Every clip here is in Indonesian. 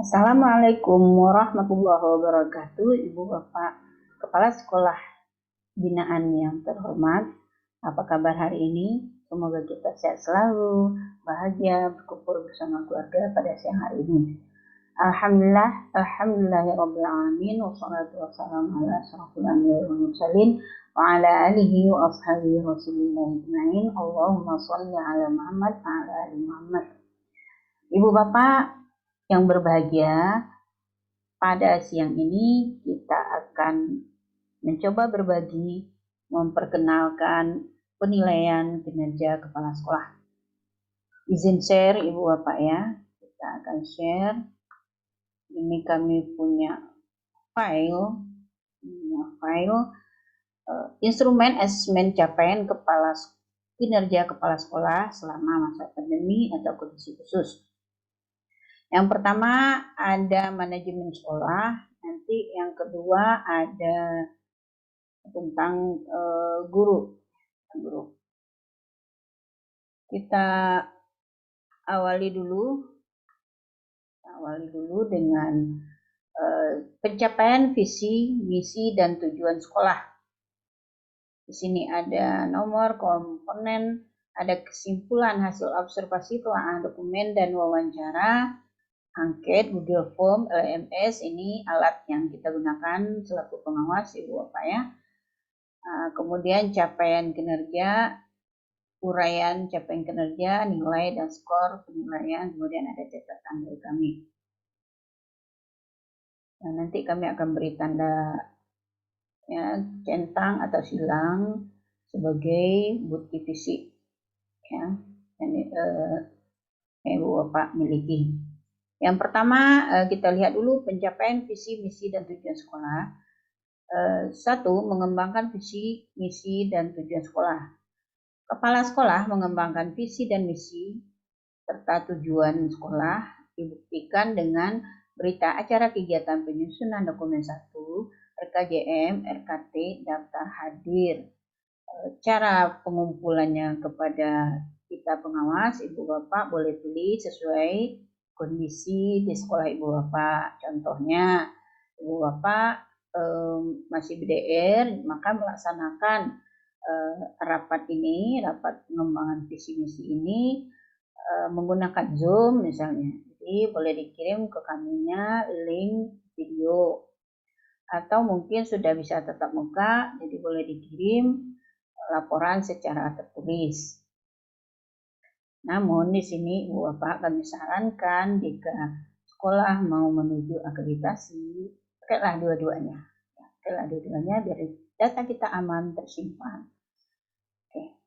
Assalamualaikum warahmatullahi wabarakatuh, Ibu Bapak Kepala Sekolah Binaan yang terhormat. Apa kabar hari ini? Semoga kita sehat selalu, bahagia, berkumpul bersama keluarga pada siang hari ini. Alhamdulillahirrabbilalamin, wassalatu wassalamu ala asyrafil anbiya'i wal mursalin wa ala alihi wa ashabihi rasulillah ajma'in. Allahumma sholli ala Muhammad wa ala ali Muhammad. Ibu Bapak yang berbahagia, pada siang ini kita akan mencoba berbagi, memperkenalkan penilaian kinerja kepala sekolah. Izin share Ibu Bapak ya, kita akan share. Ini kami punya file instrumen asesmen capaian kinerja kepala sekolah selama masa pandemi atau kondisi khusus. Yang pertama ada manajemen sekolah, nanti yang kedua ada tentang guru. Kita awali dulu dengan pencapaian visi, misi, dan tujuan sekolah. Di sini ada nomor, komponen, ada kesimpulan hasil observasi, telah dokumen, dan wawancara. Angket, Google Form, LMS, ini alat yang kita gunakan selaku pengawas Ibu Bapak ya. Kemudian capaian kinerja, uraian capaian kinerja, nilai dan skor penilaian, kemudian ada catatan dari kami. Nah, nanti kami akan beri tanda ya, centang atau silang sebagai bukti fisik ya, yang Ibu Bapak miliki. Yang pertama kita lihat dulu pencapaian visi, misi, dan tujuan sekolah. 1. Mengembangkan visi, misi, dan tujuan sekolah. Kepala sekolah mengembangkan visi dan misi serta tujuan sekolah dibuktikan dengan berita acara kegiatan penyusunan dokumen 1, RKJM, RKT, daftar hadir. Cara pengumpulannya kepada kita pengawas, Ibu Bapak boleh pilih sesuai kondisi di sekolah Ibu Bapak. Contohnya, Ibu Bapak masih BDR, maka melaksanakan rapat pengembangan visi misi ini menggunakan Zoom misalnya. Jadi boleh dikirim ke kaminya link video. Atau mungkin sudah bisa tatap muka, jadi boleh dikirim laporan secara tertulis. Namun di sini Ibu Bapak kami sarankan jika sekolah mau menuju akreditasi, pakailah dua-duanya. Biar data kita aman tersimpan. Oke.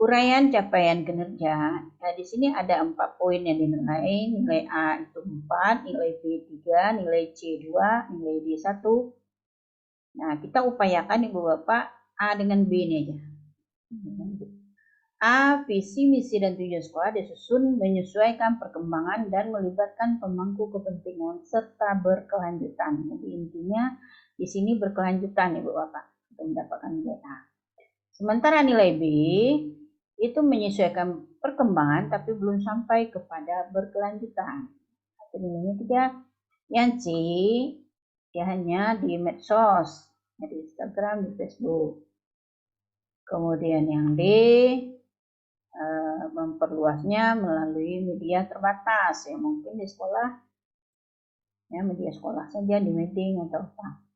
Uraian capaian kinerja. Nah, di sini ada 4 poin yang dinilai. Nilai A itu 4, nilai B 3, nilai C 2, nilai D 1. Nah, kita upayakan Ibu Bapak A dengan B ini aja. A. Visi, misi, dan tujuan sekolah disusun menyesuaikan perkembangan dan melibatkan pemangku kepentingan serta berkelanjutan. Jadi intinya di sini berkelanjutan Ibu Bapak untuk mendapatkan nilai A. Sementara nilai B itu menyesuaikan perkembangan tapi belum sampai kepada berkelanjutan. Nilainya 3. Yang C ya hanya di medsos, di Instagram, di Facebook. Kemudian yang D memperluasnya melalui media terbatas ya, mungkin di sekolah ya, media sekolah saja, di meeting atau apa.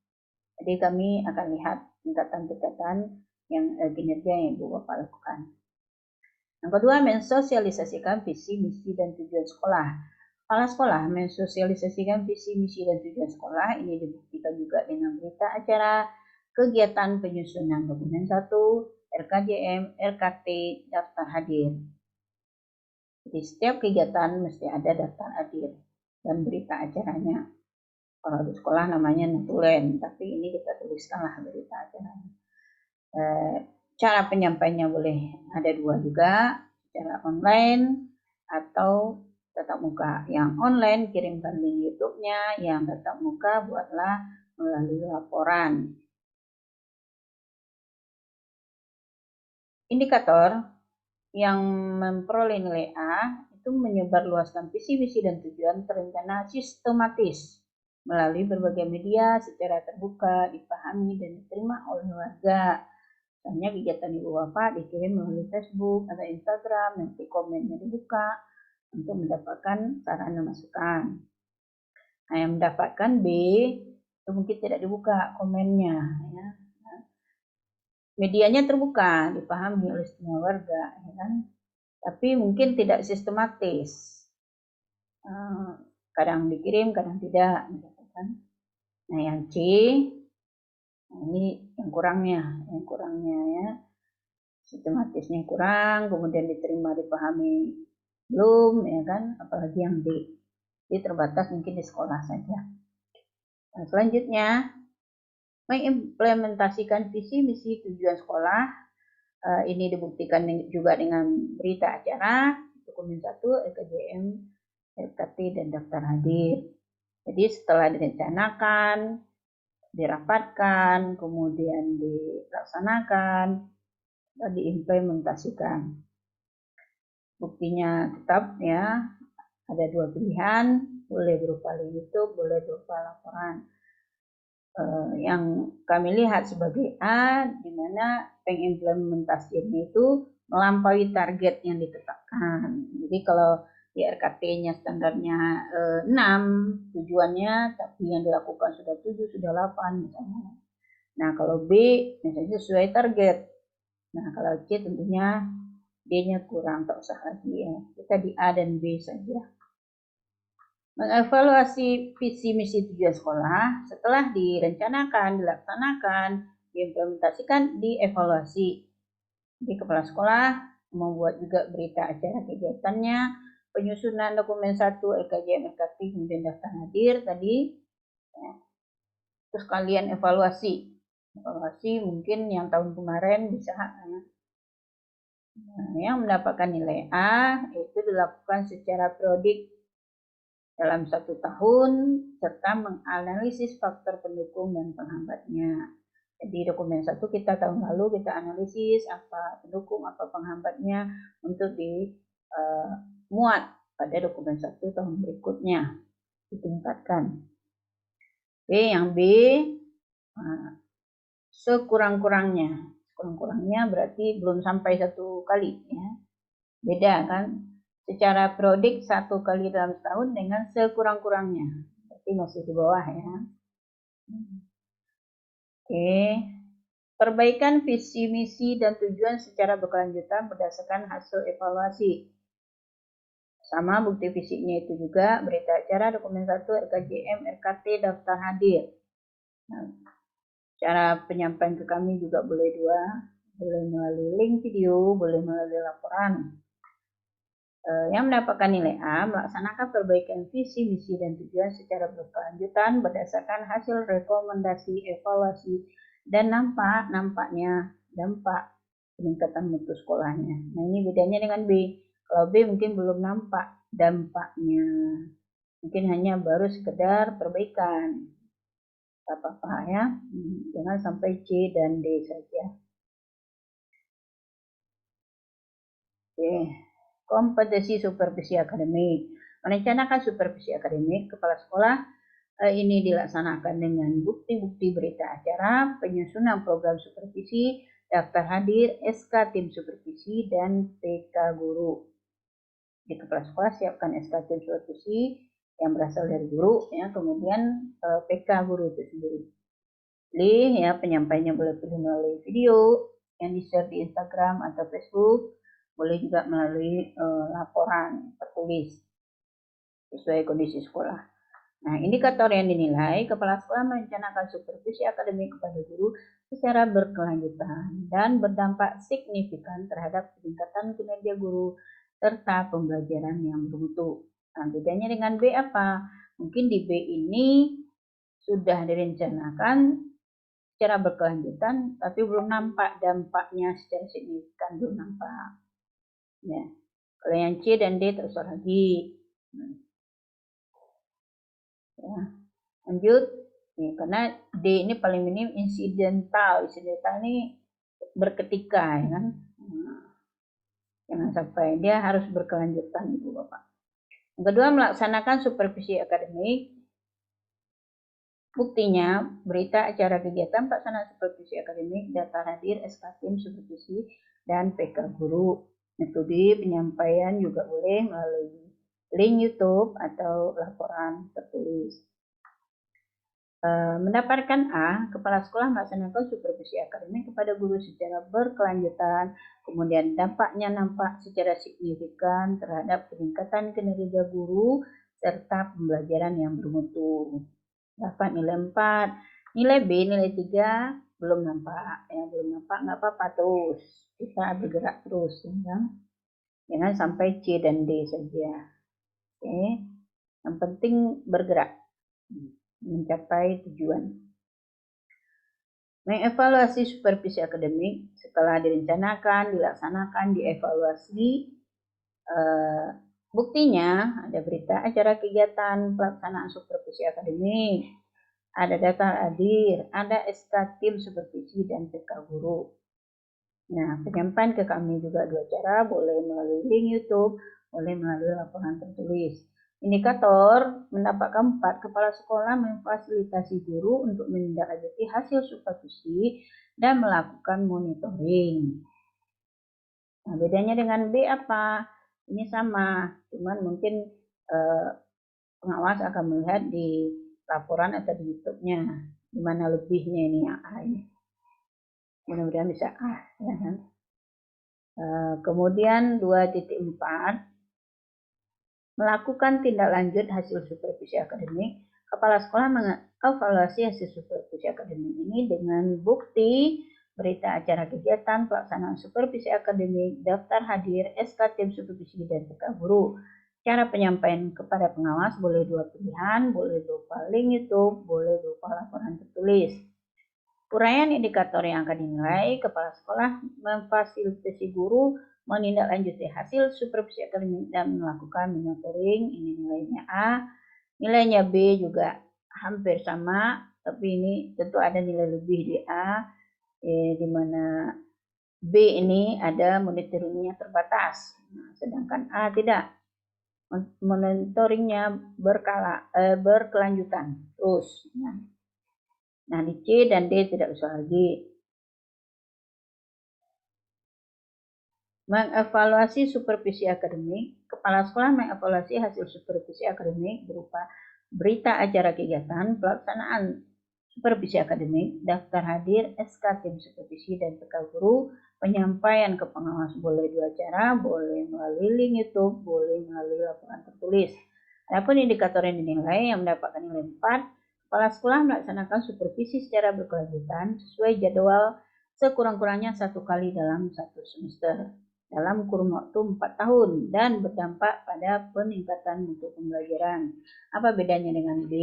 Jadi kami akan lihat tingkatan-tingkatan yang kinerja yang Ibu Bapak lakukan. Yang kedua, mensosialisasikan visi, misi, dan tujuan sekolah. Kepala sekolah mensosialisasikan visi, misi, dan tujuan sekolah. Ini dibuktikan juga dengan berita acara kegiatan penyusunan dokumen 1, RKJM, RKT, daftar hadir. Jadi setiap kegiatan mesti ada daftar hadir dan berita acaranya. Kalau di sekolah namanya notulen, tapi ini kita tuliskanlah berita acaranya. Cara penyampaiannya boleh ada 2 juga, secara online atau tatap muka. Yang online kirimkan link YouTube-nya, yang tatap muka buatlah melalui laporan. Indikator yang memperoleh nilai A itu itu menyebarluaskan visi misi dan tujuan terencana sistematis melalui berbagai media secara terbuka, dipahami dan diterima oleh warga. Misalnya kegiatan ibu bapak dikirim melalui Facebook atau Instagram, nanti komennya dibuka untuk mendapatkan saran dan masukan. Nah, yang mendapatkan B itu mungkin tidak dibuka komennya, ya. Medianya terbuka, dipahami oleh semua warga, ya kan? Tapi mungkin tidak sistematis. Kadang dikirim, kadang tidak, gitu kan? Nah, yang C, nah ini yang kurangnya ya. Sistematisnya kurang, kemudian diterima, dipahami belum, ya kan? Apalagi yang D, jadi terbatas mungkin di sekolah saja. Nah, selanjutnya mengimplementasikan visi misi tujuan sekolah. Ini dibuktikan juga dengan berita acara, dokumen 1, LKJM, LKT, dan daftar hadir. Jadi setelah direncanakan, dirapatkan, kemudian dilaksanakan, dan diimplementasikan. Buktinya tetap ya, ada 2 pilihan, boleh berupa YouTube, boleh berupa laporan. Yang kami lihat sebagai A, di mana pengimplementasiannya itu melampaui target yang ditetapkan. Jadi kalau di RKT-nya standarnya 6 tujuannya, tapi yang dilakukan sudah 7, sudah 8 misalnya. Nah, kalau B misalnya sesuai target. Nah, kalau C tentunya D-nya kurang, tak usah lagi ya. Kita di A dan B saja. Mengevaluasi visi misi tujuan sekolah setelah direncanakan, dilaksanakan, diimplementasikan, dievaluasi. Di kepala sekolah membuat juga berita acara kegiatannya, penyusunan dokumen 1, LKJM, LKT, kemudian daftar hadir tadi. Ya. Terus kalian evaluasi mungkin yang tahun kemarin bisa yang mendapatkan nilai A itu dilakukan secara periodik dalam 1 tahun, serta menganalisis faktor pendukung dan penghambatnya. Jadi dokumen 1 kita tahun lalu kita analisis apa pendukung, apa penghambatnya untuk dimuat pada dokumen 1 tahun berikutnya, ditingkatkan. Yang B, sekurang-kurangnya berarti belum sampai 1 kali ya. Beda kan? Secara periodik 1 kali dalam setahun dengan sekurang-kurangnya. Berarti masih di bawah ya. Oke. Perbaikan visi, misi, dan tujuan secara berkelanjutan berdasarkan hasil evaluasi. Sama bukti fisiknya itu juga berita acara, dokumen 1, RKJM, RKT, daftar hadir. Nah, cara penyampaian ke kami juga boleh 2. Boleh melalui link video, boleh melalui laporan. Yang mendapatkan nilai A melaksanakan perbaikan visi, misi, dan tujuan secara berkelanjutan berdasarkan hasil rekomendasi, evaluasi, dan nampaknya dampak peningkatan mutu sekolahnya. Nah, ini bedanya dengan B. Kalau B mungkin belum nampak dampaknya, mungkin hanya baru sekedar perbaikan. Tak apa-apa ya, jangan sampai C dan D saja. Oke. Kompetensi supervisi akademik. Merencanakan supervisi akademik kepala sekolah ini dilaksanakan dengan bukti-bukti berita acara, penyusunan program supervisi, daftar hadir, SK tim supervisi, dan PK guru. Di kepala sekolah siapkan SK tim supervisi yang berasal dari guru, ya, kemudian PK guru itu sendiri. Pilih ya, penyampainya boleh pilih melalui video yang di-share di Instagram atau Facebook. Boleh juga melalui laporan tertulis sesuai kondisi sekolah. Nah, indikator yang dinilai, kepala sekolah merencanakan supervisi akademik kepada guru secara berkelanjutan dan berdampak signifikan terhadap peningkatan kinerja guru serta pembelajaran yang bermutu. Nah, bedanya dengan B apa? Mungkin di B ini sudah direncanakan secara berkelanjutan, tapi belum nampak dampaknya secara signifikan, belum nampak. Ya. Kalau yang C dan D terus lagi. Ya. Lanjut. Ya, karena D ini paling minim insidental. Insidental ini berketika, ya kan. Jangan sampai, dia harus berkelanjutan Ibu Bapak. Yang kedua, melaksanakan supervisi akademik. Buktinya, berita acara kegiatan pelaksanaan supervisi akademik, daftar hadir, SK tim supervisi, dan PK guru. Metode penyampaian juga boleh melalui link YouTube atau laporan tertulis. Mendapatkan A, kepala sekolah melaksanakan supervisi akademik kepada guru secara berkelanjutan, kemudian dampaknya nampak secara signifikan terhadap peningkatan kinerja guru serta pembelajaran yang bermutu. Dapat nilai 4, nilai B, nilai 3 belum nampak. Yang belum nampak nggak apa-apa, terus kita bergerak terus ya. Jangan sampai C dan D saja. Oke. Yang penting bergerak mencapai tujuan. Mengevaluasi supervisi akademik setelah direncanakan, dilaksanakan, dievaluasi. Buktinya ada berita acara kegiatan pelaksanaan supervisi akademik, ada daftar hadir, ada SK tim supervisi dan PK guru. Nah, penyampaian ke kami juga dua cara, boleh melalui link YouTube, boleh melalui laporan tertulis. Indikator mendapatkan 4, kepala sekolah memfasilitasi guru untuk menindaklanjuti hasil supervisi dan melakukan monitoring. Nah, bedanya dengan B apa? Ini sama, cuman mungkin pengawas akan melihat di laporan atau di YouTube-nya, di mana lebihnya ini yang A ini. Mudah-mudahan bisa A. Ya kan? Kemudian 2.4, melakukan tindak lanjut hasil supervisi akademik. Kepala sekolah mengevaluasi hasil supervisi akademik ini dengan bukti berita acara kegiatan pelaksanaan supervisi akademik, daftar hadir, SK tim supervisi dan PK guru. Cara penyampaian kepada pengawas boleh dua pilihan, boleh berupa link YouTube, boleh berupa laporan tertulis. Uraian indikator yang akan dinilai, kepala sekolah memfasilitasi guru menindaklanjuti hasil supervisi akademik dan melakukan monitoring. Ini nilainya A. Nilainya B juga hampir sama, tapi ini tentu ada nilai lebih di A, di mana B ini ada monitoringnya terbatas, sedangkan A tidak. Monitoringnya berkelanjutan terus. Nah, di C dan D tidak usah lagi. Mengevaluasi supervisi akademik, kepala sekolah mengevaluasi hasil supervisi akademik berupa berita acara kegiatan, pelaksanaan supervisi akademik, daftar hadir, SK tim supervisi dan PK guru, penyampaian ke pengawas boleh dua cara, boleh melalui link YouTube, boleh melalui laporan tertulis. Adapun indikator yang dinilai yang mendapatkan nilai 4, kepala sekolah melaksanakan supervisi secara berkelanjutan sesuai jadwal sekurang-kurangnya 1 kali dalam 1 semester dalam kurun waktu 4 tahun dan berdampak pada peningkatan mutu pembelajaran. Apa bedanya dengan B,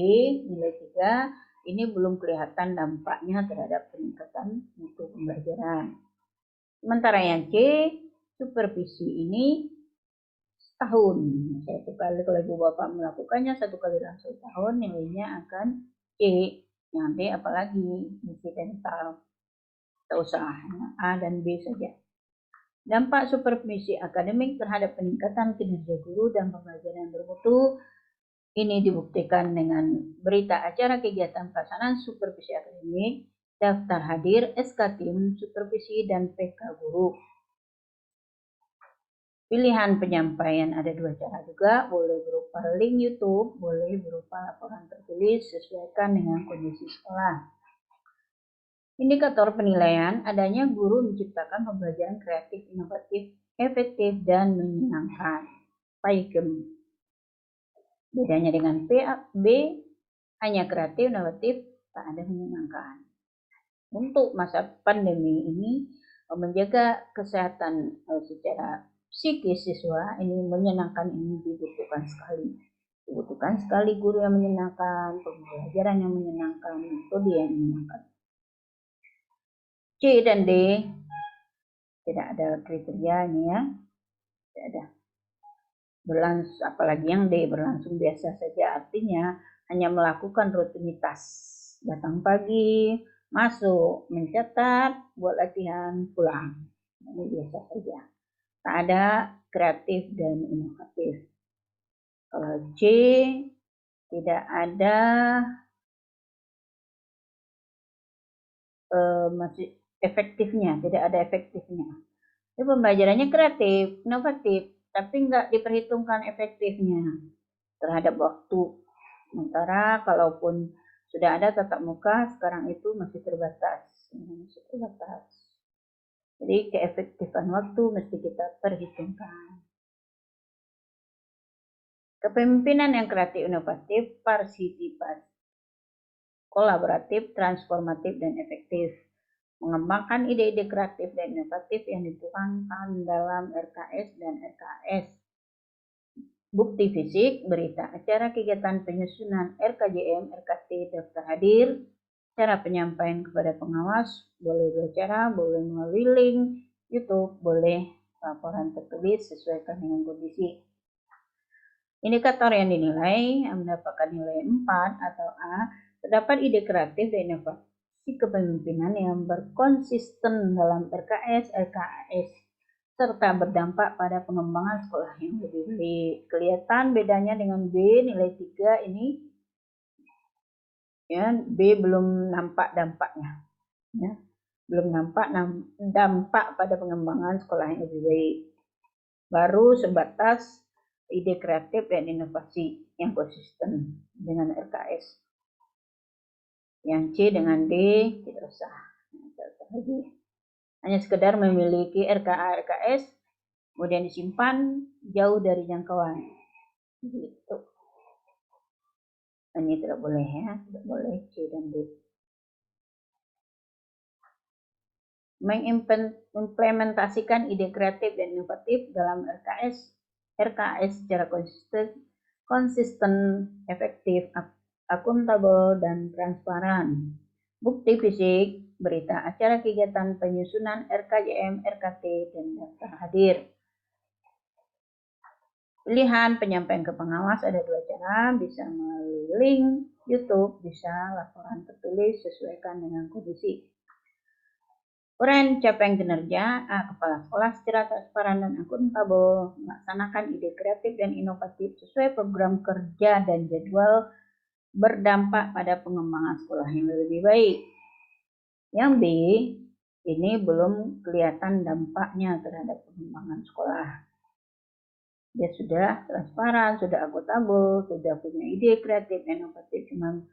nilai 3, ini belum kelihatan dampaknya terhadap peningkatan mutu pembelajaran. Sementara yang C, supervisi ini setahun. 1 kali kalau ibu bapak melakukannya 1 kali dalam 1 tahun, nilainya akan C. Yang D apalagi, insidental. Tak usah, A dan B saja. Dampak supervisi akademik terhadap peningkatan kinerja guru dan pembelajaran yang bermutu ini dibuktikan dengan berita acara kegiatan pelaksanaan supervisi akademik, daftar hadir, SK tim supervisi dan PK guru. Pilihan penyampaian ada dua cara juga, boleh berupa link YouTube, boleh berupa laporan tertulis, sesuaikan dengan kondisi sekolah. Indikator penilaian, adanya guru menciptakan pembelajaran kreatif, inovatif, efektif, dan menyenangkan. Paikem. Bedanya dengan B, hanya kreatif, inovatif, tak ada menyenangkan. Untuk masa pandemi ini, menjaga kesehatan secara psikis siswa ini menyenangkan, ini dibutuhkan sekali. Dibutuhkan sekali guru yang menyenangkan, pembelajaran yang menyenangkan, metode yang menyenangkan. C dan D tidak ada kriteria ini ya, tidak ada berlangsung, apalagi yang D berlangsung biasa saja, artinya hanya melakukan rutinitas, datang pagi, masuk, mencatat, buat latihan, pulang, ini biasa saja. Tak ada kreatif dan inovatif. Kalau C, tidak ada masih efektifnya, tidak ada efektifnya. Itu pembelajarannya kreatif, inovatif, tapi nggak diperhitungkan efektifnya terhadap waktu. Sementara kalaupun sudah ada tatap muka, sekarang itu masih terbatas. Jadi keefektifan waktu mesti kita perhitungkan. Kepemimpinan yang kreatif, inovatif, partisipatif, kolaboratif, transformatif, dan efektif. Mengembangkan ide-ide kreatif dan inovatif yang dituangkan dalam RKS dan RKS. Bukti fisik, berita acara kegiatan penyusunan RKJM, RKT, daftar hadir, cara penyampaian kepada pengawas, boleh dua cara, boleh melalui link YouTube, boleh laporan tertulis sesuaikan dengan kondisi. Indikator yang dinilai mendapatkan nilai 4 atau A, terdapat ide kreatif dan inovasi kepemimpinan yang berkonsisten dalam RKS, RKAS, serta berdampak pada pengembangan sekolah yang lebih baik. Kelihatan bedanya dengan B, nilai 3 ini, ya, B belum nampak dampaknya, ya, belum nampak dampak pada pengembangan sekolah yang lebih baik. Baru sebatas ide kreatif dan inovasi yang konsisten dengan RKS. Yang C dengan D tidak usah. Hanya sekedar memiliki RKA, RKS, kemudian disimpan jauh dari jangkauan. Gitu. Ini tidak boleh, ya, tidak boleh C dan D. Mengimplementasikan ide kreatif dan inovatif dalam RKS secara konsisten, efektif, akuntabel, dan transparan. Bukti fisik, berita acara kegiatan penyusunan RKJM, RKT, dan daftar hadir. Pilihan penyampaian ke pengawas ada dua cara, bisa melalui link YouTube, bisa laporan tertulis sesuaikan dengan kondisi. Uraian capaian kinerja, kepala sekolah secara transparan dan akuntabel, melaksanakan ide kreatif dan inovatif sesuai program kerja dan jadwal, berdampak pada pengembangan sekolah yang lebih baik. Yang B, ini belum kelihatan dampaknya terhadap pengembangan sekolah. Dia sudah transparan, sudah akuntabel, sudah punya ide kreatif dan inovatif, cuman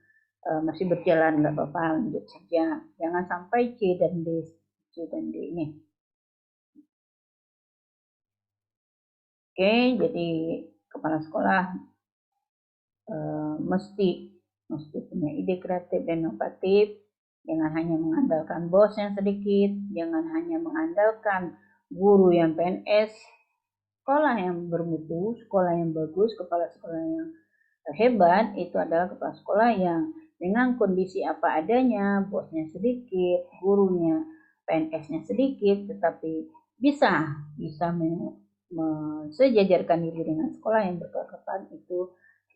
masih berjalan, nggak apa-apa, lanjut saja. Jangan sampai C dan D ini. Oke, jadi kepala sekolah mesti punya ide kreatif dan inovatif. Jangan hanya mengandalkan bos yang sedikit, jangan hanya mengandalkan guru yang PNS. Sekolah yang bermutu, sekolah yang bagus, kepala sekolah yang hebat itu adalah kepala sekolah yang dengan kondisi apa adanya, bosnya sedikit, gurunya, PNS-nya sedikit, tetapi bisa sejajarkan diri dengan sekolah yang berkelanjutan, itu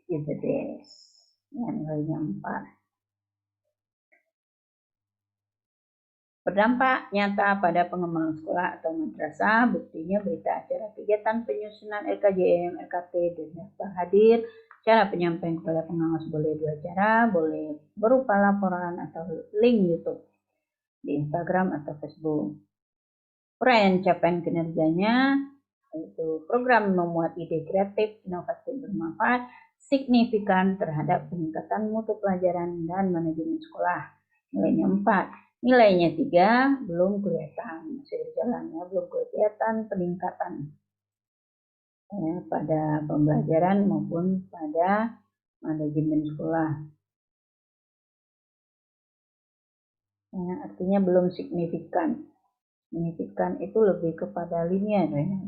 is the best. Yang nilainya 4. Berdampak nyata pada pengembangan sekolah atau madrasah, buktinya berita acara kegiatan penyusunan RKJM, RKT, dan daftar hadir. Cara penyampaian kepada pengawas boleh dua cara, boleh berupa laporan atau link YouTube di Instagram atau Facebook. Uraian capaian kinerjanya, yaitu program memuat ide kreatif, inovatif, bermanfaat, signifikan terhadap peningkatan mutu pelajaran dan manajemen sekolah. Nilainya 4. Nilainya 3, belum kelihatan, masih berjalannya, belum kelihatan peningkatan ya, pada pembelajaran maupun pada manajemen sekolah. Ya, artinya belum signifikan. Signifikan itu lebih kepada linear ya.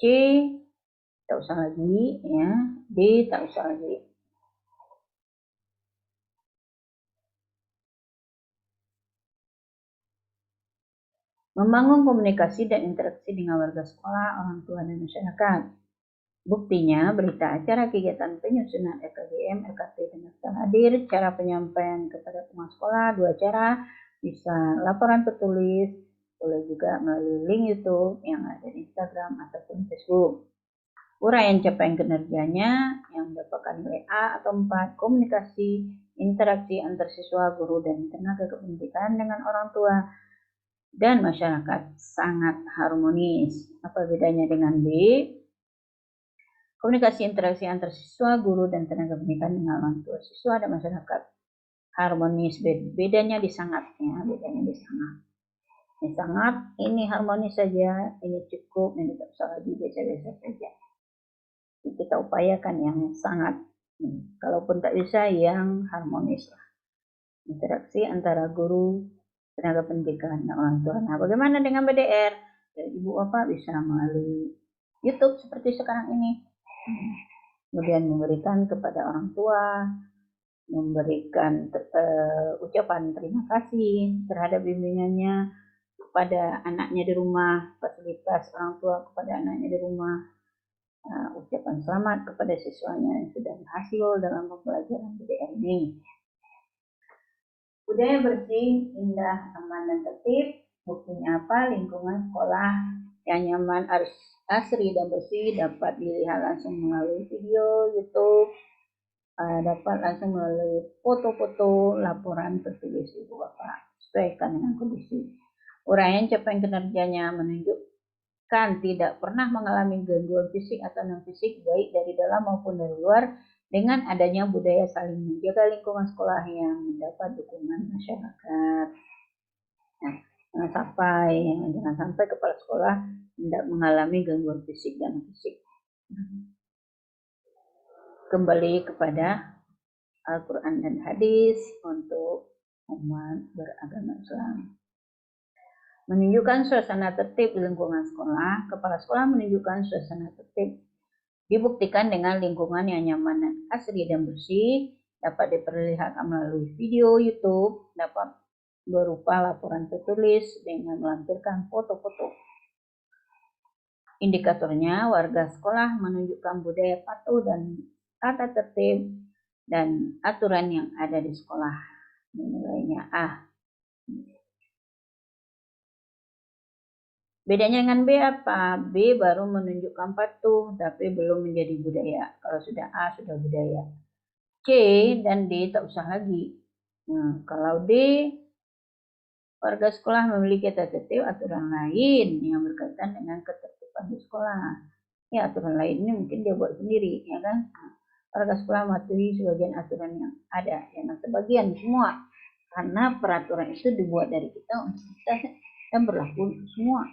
C tak usah lagi ya, D tak usah lagi. Membangun komunikasi dan interaksi dengan warga sekolah, orang tua, dan masyarakat. Buktinya, berita acara kegiatan penyusunan RKJM, RKT, dan daftar hadir, cara penyampaian kepada pengawas sekolah, dua cara, bisa laporan tertulis, boleh juga melalui link YouTube yang ada di Instagram ataupun Facebook. Uraian capaian kinerjanya yang mendapatkan nilai A atau 4, komunikasi, interaksi antar siswa, guru, dan tenaga kependidikan dengan orang tua dan masyarakat sangat harmonis. Apa bedanya dengan B? Komunikasi interaksi antar siswa, guru, dan tenaga pendidikan dengan orang tua, siswa, dan masyarakat harmonis. Bedanya di sangat, ya, bedanya di sangat. Ini sangat, ini harmonis saja, ini cukup, ini tidak usah lagi, biasa-biasa saja. Kita upayakan yang sangat. Kalaupun tak bisa, yang harmonis lah. Interaksi antara guru, tenaga pendidikan, dan orang tua. Nah, bagaimana dengan BDR? Ya, Ibu Bapak bisa melalui YouTube seperti sekarang ini. Kemudian memberikan kepada orang tua, memberikan ucapan terima kasih terhadap bimbingannya kepada anaknya di rumah, fasilitas orang tua kepada anaknya di rumah, ucapan selamat kepada siswanya yang sudah berhasil dalam pembelajaran BDR ini. Budaya bersih, indah, aman, dan tertib. Buktinya apa? Lingkungan sekolah yang nyaman, asri, dan bersih dapat dilihat langsung melalui video YouTube, dapat langsung melalui foto-foto, laporan tertulis Ibu Bapak, sesuaikan dengan kondisi. Uraian capaian kinerjanya menunjukkan tidak pernah mengalami gangguan fisik atau non fisik baik dari dalam maupun dari luar, dengan adanya budaya saling menjaga lingkungan sekolah yang mendapat dukungan masyarakat. Nah, jangan sampai kepala sekolah tidak mengalami gangguan fisik dan fisik. Kembali kepada Al-Quran dan hadis untuk umat beragama Islam. Menunjukkan suasana tertib di lingkungan sekolah. Kepala sekolah menunjukkan suasana tertib dibuktikan dengan lingkungan yang nyaman dan asri dan bersih, dapat diperlihatkan melalui video YouTube, dapat berupa laporan tertulis dengan melampirkan foto-foto. Indikatornya, warga sekolah menunjukkan budaya patuh dan tata tertib dan aturan yang ada di sekolah. Nilainya A. Bedanya dengan B apa? B baru menunjukkan patuh, tapi belum menjadi budaya. Kalau sudah A, sudah budaya. C dan D tak usah lagi. Nah, kalau D, warga sekolah memiliki tata tertib aturan lain yang berkaitan dengan ketertiban di sekolah. Ya, aturan lain ini mungkin dia buat sendiri, ya kan? Warga sekolah mematuhi sebagian aturan yang ada, jangan sebagian, semua. Karena peraturan itu dibuat dari kita untuk kita dan berlaku untuk semua.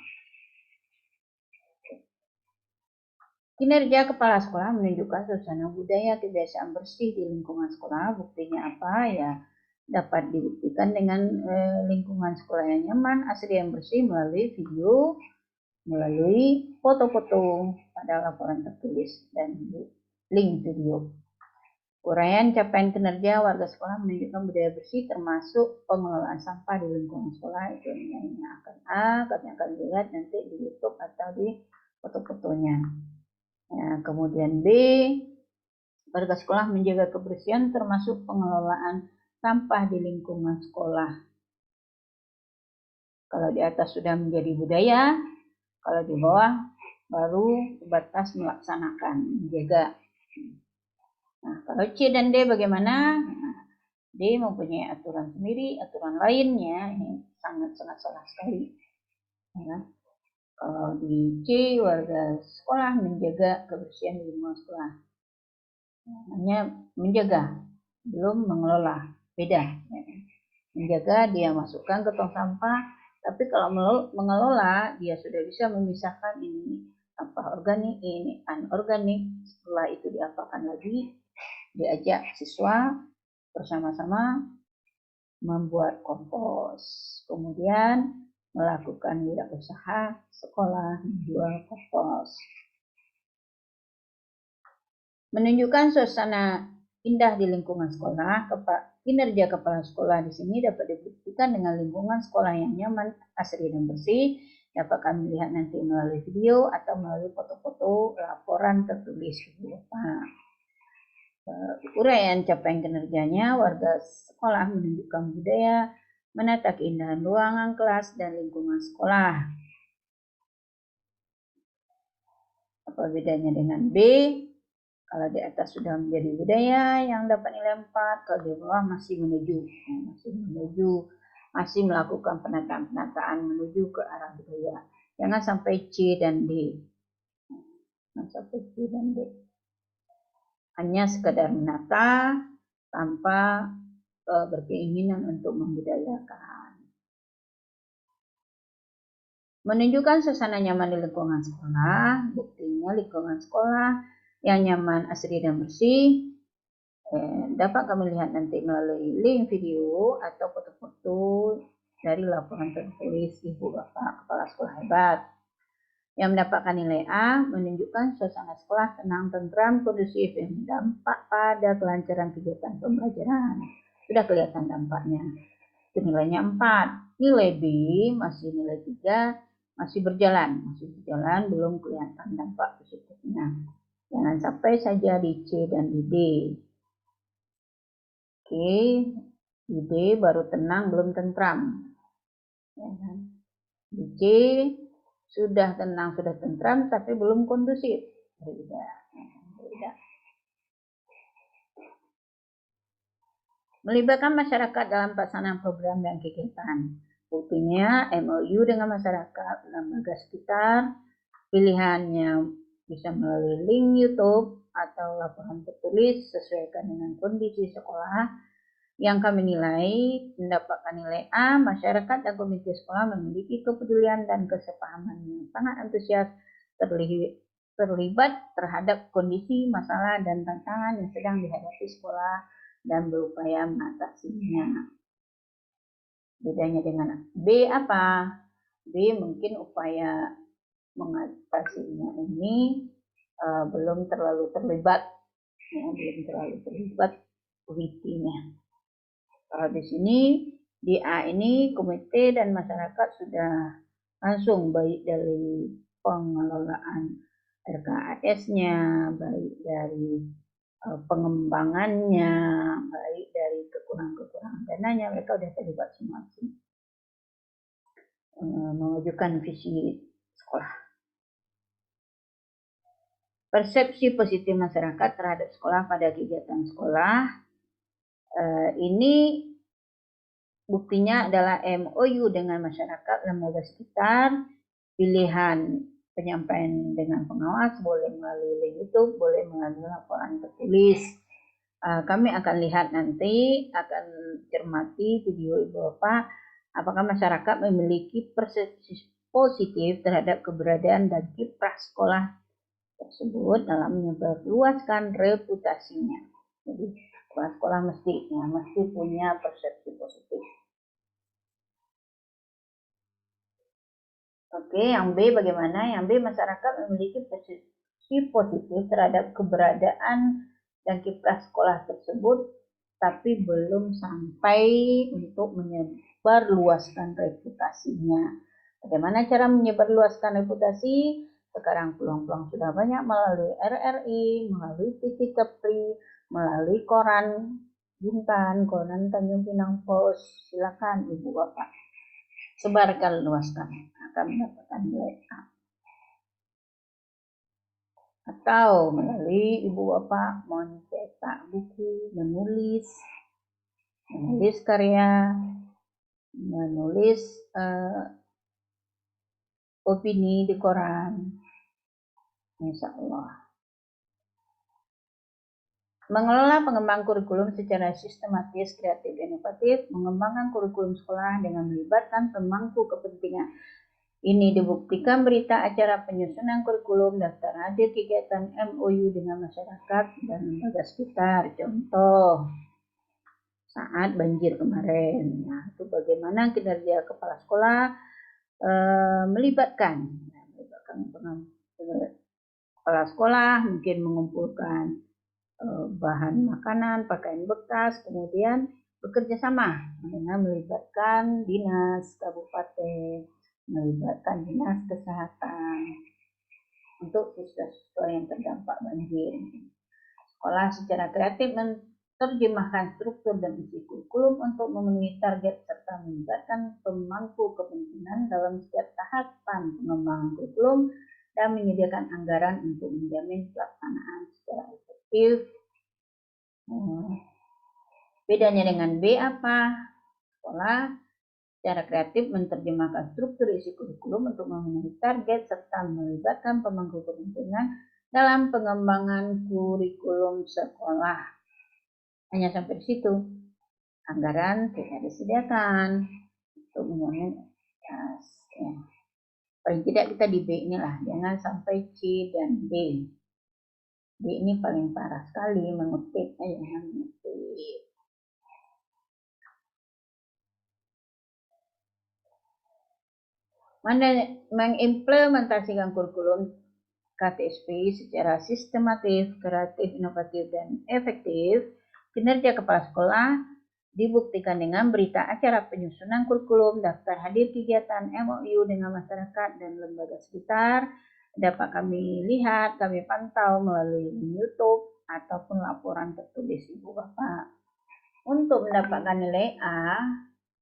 Kinerja kepala sekolah menunjukkan suasana budaya kebiasaan bersih di lingkungan sekolah. Buktinya apa? Ya, dapat dibuktikan dengan lingkungan sekolah yang nyaman, asri, yang bersih melalui video, melalui foto-foto pada laporan tertulis dan link video. Uraian capaian kinerja warga sekolah menunjukkan budaya bersih termasuk pengelolaan sampah di lingkungan sekolah. Itu nilainya akan A, kami akan lihat nanti di YouTube atau di foto-fotonya. Ya, kemudian B, warga sekolah menjaga kebersihan termasuk pengelolaan sampah di lingkungan sekolah. Kalau di atas sudah menjadi budaya, kalau di bawah baru sebatas melaksanakan, menjaga. Nah, kalau C dan D bagaimana? Nah, D mempunyai aturan sendiri, aturan lainnya, ini sangat-sangat salah sekali. Ya. Kalau di C, warga sekolah menjaga kebersihan di lingkungan sekolah. Hanya menjaga, belum mengelola, beda. Menjaga dia masukkan ke tong sampah, tapi kalau mengelola dia sudah bisa memisahkan ini sampah organik, ini anorganik. Setelah itu diapakan lagi, diajak siswa bersama-sama membuat kompos, kemudian melakukan wirausaha sekolah menjual kompos. Menunjukkan suasana indah di lingkungan sekolah, kinerja kepala sekolah di sini dapat dibuktikan dengan lingkungan sekolah yang nyaman, asri, dan bersih. Dapat kami lihat nanti melalui video atau melalui foto-foto laporan tertulis. Uraian capaian kinerjanya, warga sekolah menunjukkan budaya menata keindahan ruangan kelas dan lingkungan sekolah. Apa bedanya dengan B? Kalau di atas sudah menjadi budaya yang dapat nilai 4, kalau di bawah masih menuju, masih melakukan penataan menuju ke arah budaya. Jangan sampai C dan D. Jangan sampai C dan D. Hanya sekadar menata tanpa berkeinginan untuk membudayakan. Menunjukkan suasana nyaman di lingkungan sekolah. Buktinya lingkungan sekolah yang nyaman, asri, dan bersih dapat kami lihat nanti melalui link video atau foto-foto dari laporan tertulis Ibu Bapak Kepala Sekolah Hebat. Yang mendapatkan nilai A menunjukkan suasana sekolah tenang, tentram, kondusif yang berdampak pada kelancaran kegiatan pembelajaran. Sudah kelihatan dampaknya. Itu nilainya 4. Nilai B masih nilai 3, masih berjalan, belum kelihatan dampak positifnya. Jangan sampai saja di C dan di D. Oke, di D baru tenang, belum tentram. Ya kan? Di C sudah tenang, sudah tentram, tapi belum kondusif. Berbeda. Melibatkan masyarakat dalam pelaksanaan program dan kegiatan. Buktinya MOU dengan masyarakat, lembaga sekitar, pilihannya bisa melalui link YouTube atau laporan tertulis sesuaikan dengan kondisi sekolah. Yang kami nilai mendapatkan nilai A, masyarakat dan komite sekolah memiliki kepedulian dan kesepahaman yang sangat antusias terlibat terhadap kondisi, masalah, dan tantangan yang sedang dihadapi sekolah dan berupaya mengatasinya. Bedanya dengan B apa? B mungkin upaya mengatasinya ini belum terlalu terlibat, komitinya. Kalau di sini di A ini komite dan masyarakat sudah langsung, baik dari pengelolaan RKAS-nya, baik dari pengembangannya, baik dari kekurangan dananya, mereka sudah terlibat semua mewujudkan visi sekolah. Persepsi positif masyarakat terhadap sekolah pada kegiatan sekolah, ini buktinya adalah MOU dengan masyarakat, lembaga sekitar, pilihan penyampaian dengan pengawas, boleh melalui link YouTube, boleh melalui laporan tertulis. Kami akan lihat nanti, akan cermati video Ibu Bapak, apakah masyarakat memiliki persepsi positif terhadap keberadaan dan kiprah sekolah tersebut dalam menyebarluaskan reputasinya. Jadi sekolah mesti punya persepsi positif. Oke, yang B bagaimana? Yang B, masyarakat memiliki persepsi positif terhadap keberadaan dan kiprah sekolah tersebut, tapi belum sampai untuk menyebarluaskan reputasinya. Bagaimana cara menyebarluaskan reputasi? Sekarang peluang-peluang sudah banyak melalui RRI, melalui TV Kepri, melalui koran Bintan, koran Tanjung Pinang Post. Silakan Ibu Bapak sebarkan, luaskan, akan mendapatkan nilai A. Atau melalui Ibu Bapak mencetak buku, menulis karya, menulis opini di koran, insya Allah. Mengelola pengembang kurikulum secara sistematis, kreatif, dan inovatif, mengembangkan kurikulum sekolah dengan melibatkan pemangku kepentingan. Ini dibuktikan berita acara penyusunan kurikulum, daftar hadir kegiatan MOU dengan masyarakat dan lembaga sekitar. Contoh, saat banjir kemarin. Nah, itu bagaimana kinerja kepala sekolah melibatkan kepala sekolah, mungkin mengumpulkan bahan makanan, pakaian bekas, kemudian bekerja sama dengan melibatkan dinas kabupaten, melibatkan dinas kesehatan untuk siswa-siswa yang terdampak banjir. Sekolah secara kreatif terjemahkan struktur dan isi kurikulum untuk memenuhi target serta melibatkan pemangku kepentingan dalam setiap tahapan pengembangan kurikulum dan menyediakan anggaran untuk menjamin pelaksanaan secara efektif. Bedanya dengan B apa? Sekolah secara kreatif menerjemahkan struktur isi kurikulum untuk memenuhi target serta melibatkan pemangku kepentingan dalam pengembangan kurikulum sekolah. Hanya sampai di situ. Anggaran tidak disediakan untuk memenuhi ya. Paling tidak kita di B inilah, jangan sampai C dan D. D ini paling parah sekali, mengutip, jangan mengutip. Mengimplementasikan kurikulum KTSP secara sistematis, kreatif, inovatif, dan efektif, kinerja kepala sekolah dibuktikan dengan berita acara penyusunan kurikulum, daftar hadir kegiatan MOU dengan masyarakat dan lembaga sekitar, dapat kami lihat, kami pantau melalui YouTube ataupun laporan tertulis Ibu Bapak. Untuk mendapatkan nilai A,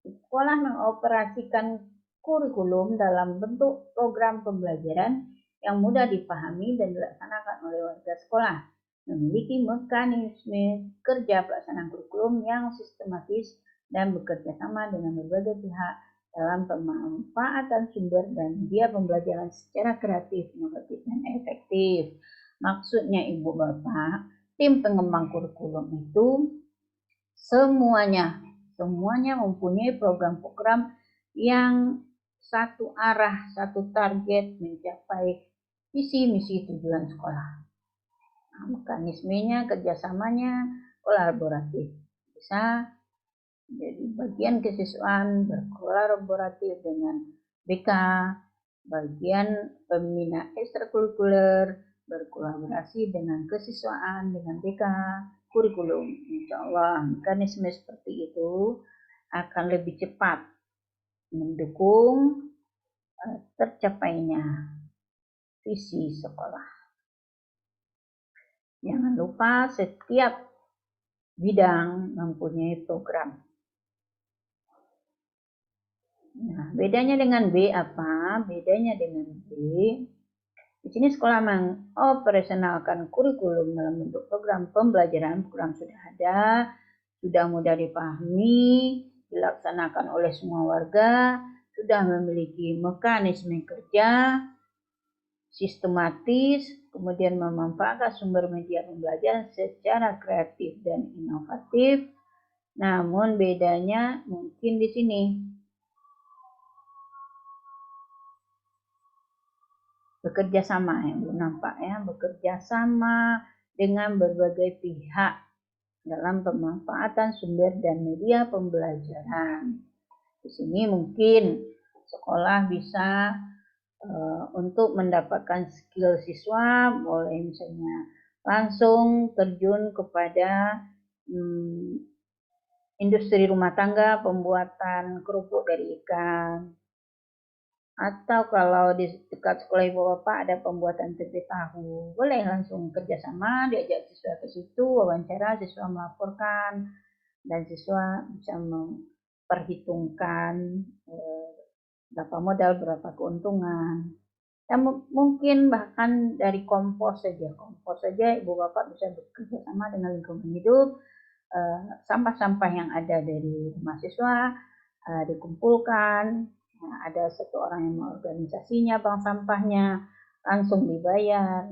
sekolah mengoperasikan kurikulum dalam bentuk program pembelajaran yang mudah dipahami dan dilaksanakan oleh warga sekolah, memiliki mekanisme kerja pelaksanaan kurikulum yang sistematis dan bekerja sama dengan berbagai pihak dalam pemanfaatan sumber dan media pembelajaran secara kreatif, inovatif, dan efektif. Maksudnya Ibu Bapak, tim pengembang kurikulum itu semuanya mempunyai program-program yang satu arah, satu target mencapai visi misi tujuan sekolah. Nah, mekanismenya, kerjasamanya kolaboratif. Bisa jadi bagian kesiswaan berkolaboratif dengan BK, bagian pembina ekstrakurikuler berkolaborasi dengan kesiswaan dengan BK, kurikulum. Insya Allah mekanisme seperti itu akan lebih cepat mendukung tercapainya visi sekolah. Jangan lupa setiap bidang mempunyai program. Nah, bedanya dengan B apa? Bedanya dengan B, di sini sekolah mengoperasionalkan kurikulum dalam bentuk program pembelajaran. Program sudah ada, sudah mudah dipahami, dilaksanakan oleh semua warga, sudah memiliki mekanisme kerja sistematis, kemudian memanfaatkan sumber media pembelajaran secara kreatif dan inovatif. Namun bedanya mungkin di sini. Bekerja sama yang belum nampak ya, bekerja sama dengan berbagai pihak dalam pemanfaatan sumber dan media pembelajaran. Di sini mungkin sekolah bisa untuk mendapatkan skill siswa, boleh misalnya langsung terjun kepada industri rumah tangga, pembuatan kerupuk dari ikan. Atau kalau di dekat sekolah Ibu Bapak ada pembuatan tempe tahu, boleh langsung kerjasama, diajak siswa ke situ, wawancara, siswa melaporkan, dan siswa bisa memperhitungkan berapa modal, berapa keuntungan. Dan mungkin bahkan dari kompos saja Ibu Bapak bisa bekerja sama dengan lingkungan hidup. Sampah-sampah yang ada dari mahasiswa dikumpulkan, ada satu orang yang mengorganisasinya, bank sampahnya, langsung dibayar,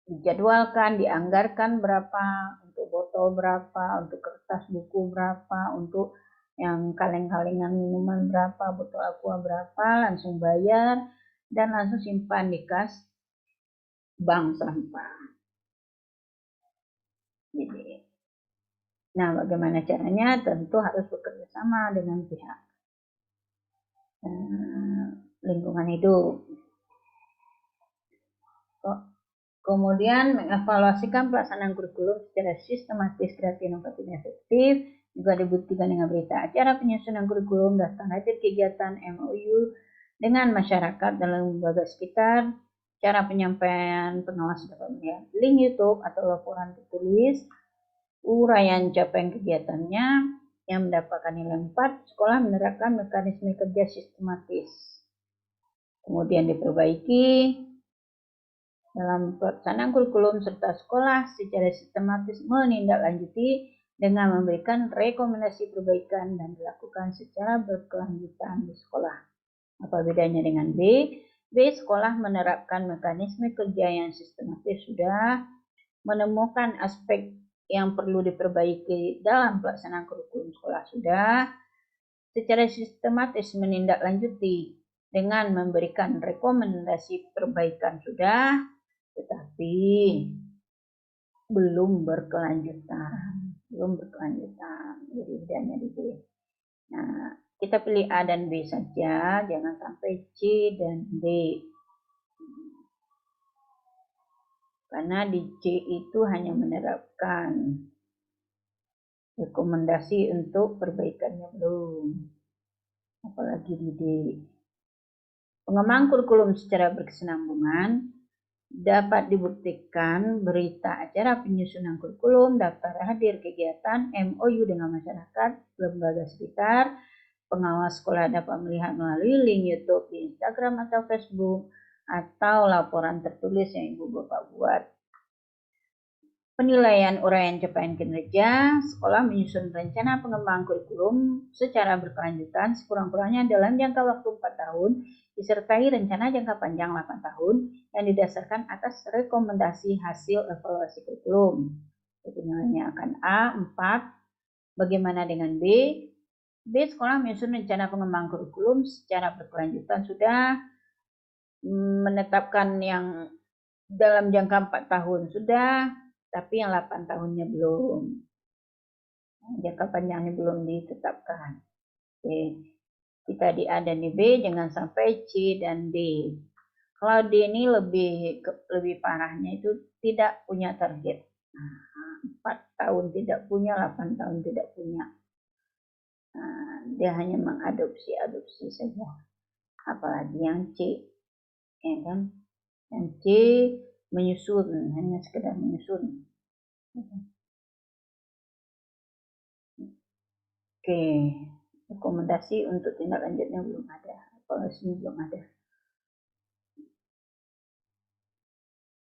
dijadwalkan, dianggarkan berapa, untuk botol berapa, untuk kertas buku berapa, untuk yang kaleng-kalengan minuman berapa, botol aqua berapa, langsung bayar, dan langsung simpan di kas bank sampah. Jadi, nah, bagaimana caranya? Tentu harus bekerja sama dengan pihak lingkungan hidup. Kemudian mengevaluasikan pelaksanaan kurikulum secara sistematis, kreatif, inovatif, dan efektif. Juga dibuktikan dengan berita acara penyusunan kurikulum, daftar hadir kegiatan MOU dengan masyarakat dan lembaga sekitar, cara penyampaian pengawas dapat melihat link YouTube atau laporan tertulis, uraian capaian kegiatannya yang mendapatkan nilai 4, sekolah menerapkan mekanisme kerja sistematis. Kemudian diperbaiki dalam pelaksanaan kurikulum serta sekolah secara sistematis menindaklanjuti dengan memberikan rekomendasi perbaikan dan dilakukan secara berkelanjutan di sekolah. Apa bedanya dengan B? B, sekolah menerapkan mekanisme kerja yang sistematis sudah, menemukan aspek yang perlu diperbaiki dalam pelaksanaan kurikulum sekolah sudah, secara sistematis menindaklanjuti dengan memberikan rekomendasi perbaikan sudah, tetapi belum berkelanjutan. Jadi bedanya di B. Nah, kita pilih A dan B saja, jangan sampai C dan D. Karena di C itu hanya menerapkan rekomendasi untuk perbaikannya belum. Apalagi di D. Pengembangan kurikulum secara berkesinambungan dapat dibuktikan berita acara penyusunan kurikulum, daftar hadir kegiatan, MOU dengan masyarakat, lembaga sekitar, pengawas sekolah dapat melihat melalui link YouTube di Instagram atau Facebook, atau laporan tertulis yang Ibu Bapak buat. Penilaian uraian capaian kinerja, sekolah menyusun rencana pengembangan kurikulum secara berkelanjutan sekurang-kurangnya dalam jangka waktu 4 tahun, disertai rencana jangka panjang 8 tahun yang didasarkan atas rekomendasi hasil evaluasi kurikulum. Nilainya akan A, 4. Bagaimana dengan B? B, sekolah menyusun rencana pengembangan kurikulum secara berkelanjutan sudah, menetapkan yang dalam jangka 4 tahun sudah, tapi yang 8 tahunnya belum. Jangka panjangnya belum ditetapkan. Oke. Kita di A dan di B, jangan sampai C dan D. Kalau D ini lebih parahnya itu tidak punya target. 4 tahun tidak punya, 8 tahun tidak punya. Dia hanya mengadopsi saja. Apalagi yang C, ya kan? Yang C menyusun, hanya sekedar menyusun. Oke, rekomendasi untuk tindak lanjutnya belum ada, evaluasinya belum ada.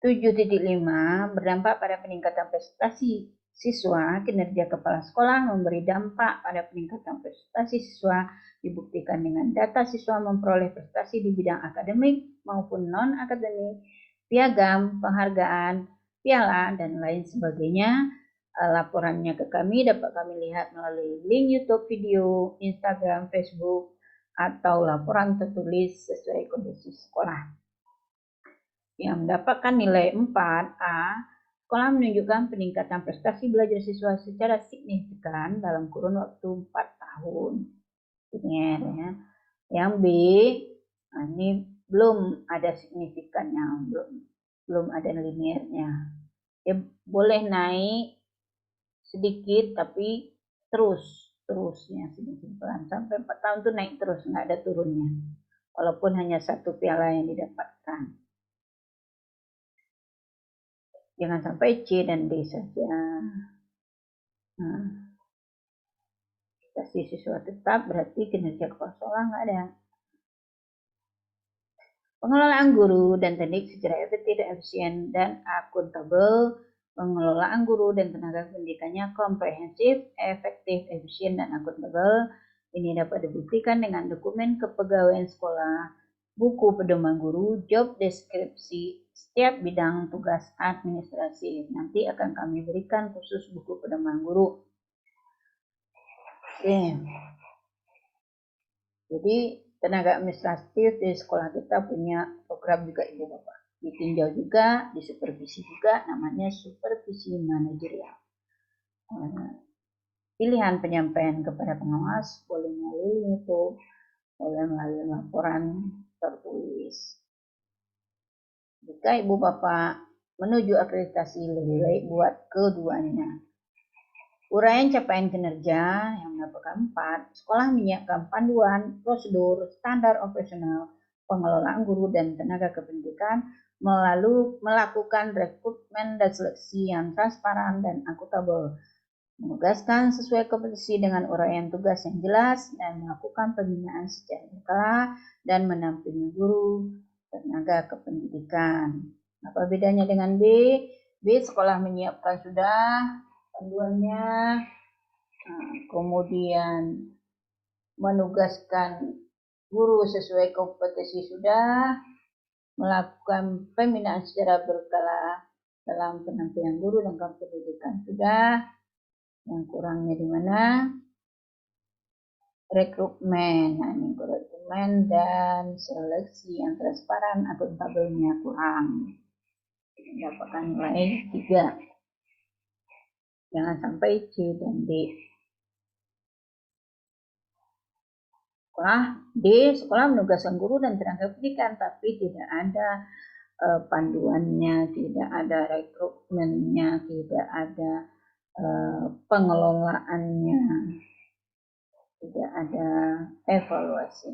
7.5 berdampak pada peningkatan prestasi siswa, kinerja kepala sekolah memberi dampak pada peningkatan prestasi siswa, dibuktikan dengan data siswa memperoleh prestasi di bidang akademik maupun non-akademik, piagam, penghargaan, piala, dan lain sebagainya. Laporannya ke kami dapat kami lihat melalui link YouTube, video, Instagram, Facebook, atau laporan tertulis sesuai kondisi sekolah. Yang mendapatkan nilai 4A, sekolah menunjukkan peningkatan prestasi belajar siswa secara signifikan dalam kurun waktu 4 tahun. Linear, ya. Yang B, ini belum ada signifikannya, belum ada linearnya. Ya, boleh naik sedikit tapi terusnya sedikit pelan sampai 4 tahun tuh naik terus, nggak ada turunnya, walaupun hanya 1 piala yang didapatkan. Jangan sampai C dan D saja. Prestasi siswa tetap berarti kinerja kepala sekolah nggak ada. Pengelolaan guru dan teknik secara efektif, efisien, dan akuntabel. Pengelolaan guru dan tenaga pendidikannya komprehensif, efektif, efisien, dan akuntabel. Ini dapat dibuktikan dengan dokumen kepegawaian sekolah, buku pedoman guru, job deskripsi, setiap bidang tugas administrasi. Nanti akan kami berikan khusus buku pedoman guru. Oke. Jadi tenaga administratif di sekolah kita punya program juga Ibu Bapak. Ditinjau juga, disupervisi juga, namanya supervisi manajerial. Pilihan penyampaian kepada pengawas boleh melalui YouTube, boleh melalui laporan tertulis. Jika Ibu Bapak menuju akreditasi, lebih baik buat keduanya. Uraian capaian kinerja yang mendapatkan 4, sekolah menyiapkan panduan, prosedur, standar operasional, pengelolaan guru dan tenaga kependidikan melakukan rekrutmen dan seleksi yang transparan dan akuntabel, menugaskan sesuai kompetisi dengan uraian tugas yang jelas, dan melakukan pembinaan secara berkala dan mendampingi guru tenaga kependidikan. Apa bedanya dengan B? B, sekolah menyiapkan sudah panduannya, kemudian menugaskan guru sesuai kompetisi sudah, melakukan pembinaan secara berkala dalam penampilan guru dan pendidikan sudah. Yang kurangnya di mana? Rekrutmen. Nah, ini rekrutmen dan seleksi yang transparan, akuntabelnya kurang. Mendapatkan nilai 3. Jangan sampai C dan D. Sekolah menugaskan guru dan tenaga pendidikan, tapi tidak ada panduannya, tidak ada rekrutmennya, tidak ada pengelolaannya, tidak ada evaluasi.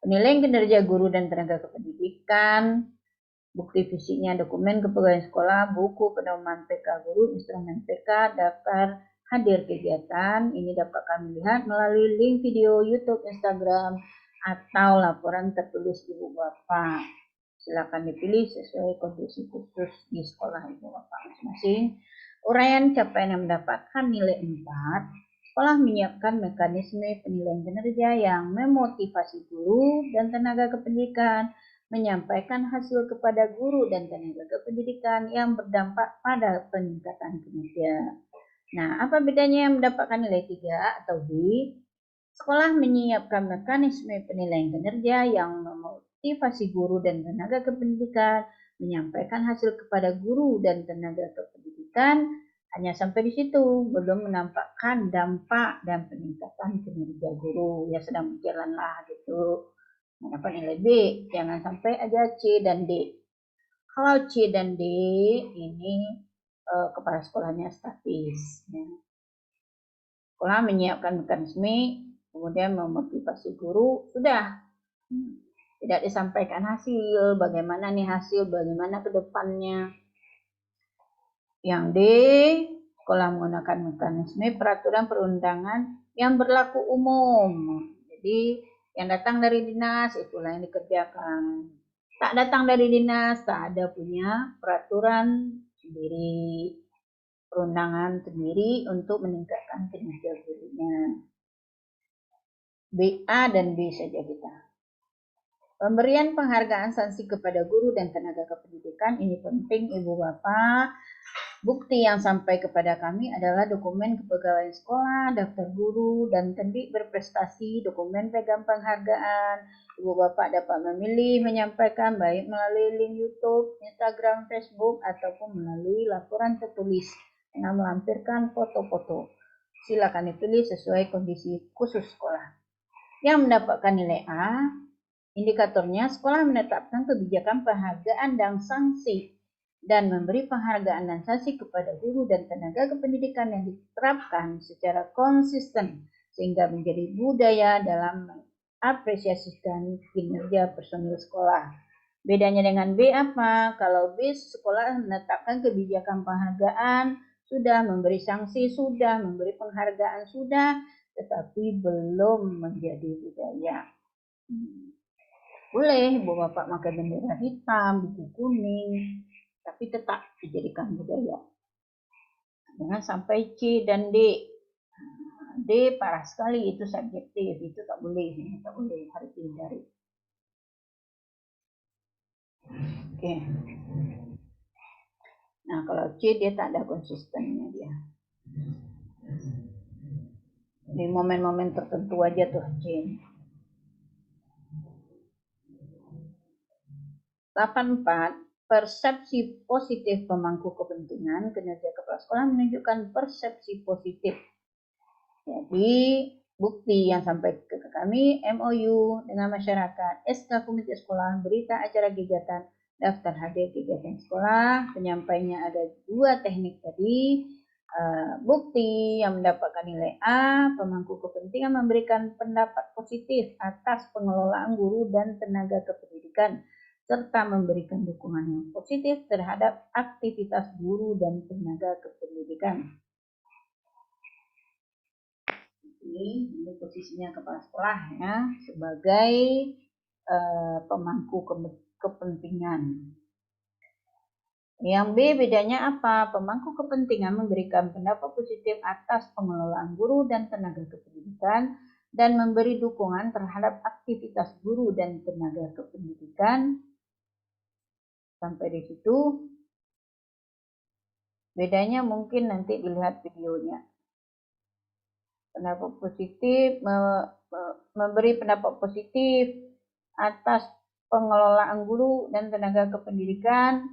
Penilaian kinerja guru dan tenaga kependidikan, bukti fisiknya, dokumen kepegawaian sekolah, buku pedoman PK guru, instrumen PK, daftar hadir kegiatan. Ini dapat kami lihat melalui link video YouTube, Instagram, atau laporan tertulis ibu bapak. Silakan dipilih sesuai kondisi khusus di sekolah ibu bapak masing-masing. Uraian capaian yang mendapatkan nilai 4. Sekolah menyiapkan mekanisme penilaian kinerja yang memotivasi guru dan tenaga kependidikan, menyampaikan hasil kepada guru dan tenaga kependidikan yang berdampak pada peningkatan kinerja. Nah, apa bedanya yang mendapatkan nilai 3 atau B? Sekolah menyiapkan mekanisme penilaian kinerja yang memotivasi guru dan tenaga kependidikan, menyampaikan hasil kepada guru dan tenaga kependidikan. Hanya sampai di situ, belum menampakkan dampak dan peningkatan kinerja guru. Ya sedang berjalan lah gitu. Mendapat nilai B, jangan sampai aja C dan D. Kalau C dan D ini kepala sekolahnya statis. Ya. Sekolah menyiapkan mekanisme, kemudian memotivasi guru, sudah. Tidak disampaikan hasil, bagaimana nih hasil, bagaimana ke depannya. Yang D, sekolah menggunakan mekanisme peraturan perundangan yang berlaku umum. Jadi yang datang dari dinas itulah yang dikerjakan. Tak datang dari dinas, tak ada punya peraturan sendiri, perundangan sendiri untuk meningkatkan kinerja gurunya. B, A dan B saja kita. Pemberian penghargaan sanksi kepada guru dan tenaga kependidikan ini penting ibu bapak. Bukti yang sampai kepada kami adalah dokumen kepegawaian sekolah, daftar guru, dan tendik berprestasi, dokumen pegang penghargaan. Ibu bapak dapat memilih menyampaikan baik melalui link YouTube, Instagram, Facebook, ataupun melalui laporan tertulis dengan melampirkan foto-foto. Silakan dipilih sesuai kondisi khusus sekolah. Yang mendapatkan nilai A, indikatornya sekolah menetapkan kebijakan penghargaan dan sanksi dan memberi penghargaan dan sanksi kepada guru dan tenaga kependidikan yang diterapkan secara konsisten sehingga menjadi budaya dalam mengapresiasikan kinerja personil sekolah. Bedanya dengan B apa? Kalau B, sekolah menetapkan kebijakan penghargaan, sudah memberi sanksi, sudah memberi penghargaan, sudah, tetapi belum menjadi budaya. Boleh ibu bapak pakai bendera hitam, buku kuning, tapi tetap dijadikan budaya. Jangan sampai C dan D. D parah sekali, itu subjektif, itu tak boleh, harus dihindari. Oke. Nah kalau C dia tak ada konsistennya dia. Di momen-momen tertentu aja tuh C. 84. Persepsi positif pemangku kepentingan kinerja kepala sekolah menunjukkan persepsi positif. Jadi bukti yang sampai ke kami MOU dengan masyarakat, SK komite sekolah, berita acara kegiatan, daftar hadir kegiatan sekolah, penyampainya ada 2 teknik tadi. Bukti yang mendapatkan nilai A, pemangku kepentingan memberikan pendapat positif atas pengelolaan guru dan tenaga kependidikan serta memberikan dukungan yang positif terhadap aktivitas guru dan tenaga kependidikan. Ini posisinya kepala sekolah ya, sebagai pemangku kepentingan. Yang B, bedanya apa? Pemangku kepentingan memberikan pendapat positif atas pengelolaan guru dan tenaga kependidikan dan memberi dukungan terhadap aktivitas guru dan tenaga kependidikan. Sampai di situ. Bedanya mungkin nanti dilihat videonya. Pendapat positif, memberi pendapat positif atas pengelolaan guru dan tenaga kependidikan,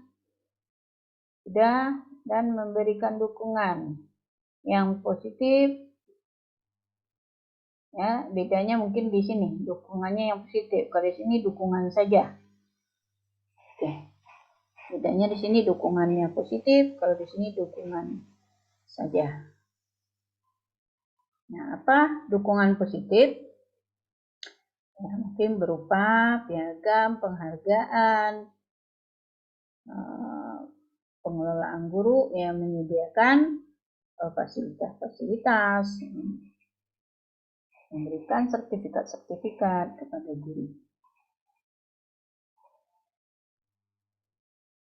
sudah, dan memberikan dukungan yang positif. Ya, bedanya mungkin di sini dukungannya yang positif, kalau di sini dukungan saja. Oke. Bedanya di sini dukungannya positif, kalau di sini dukungan saja. Nah, apa dukungan positif? Ya, mungkin berupa piagam, penghargaan, pengelolaan guru yang menyediakan fasilitas-fasilitas, memberikan sertifikat-sertifikat kepada guru.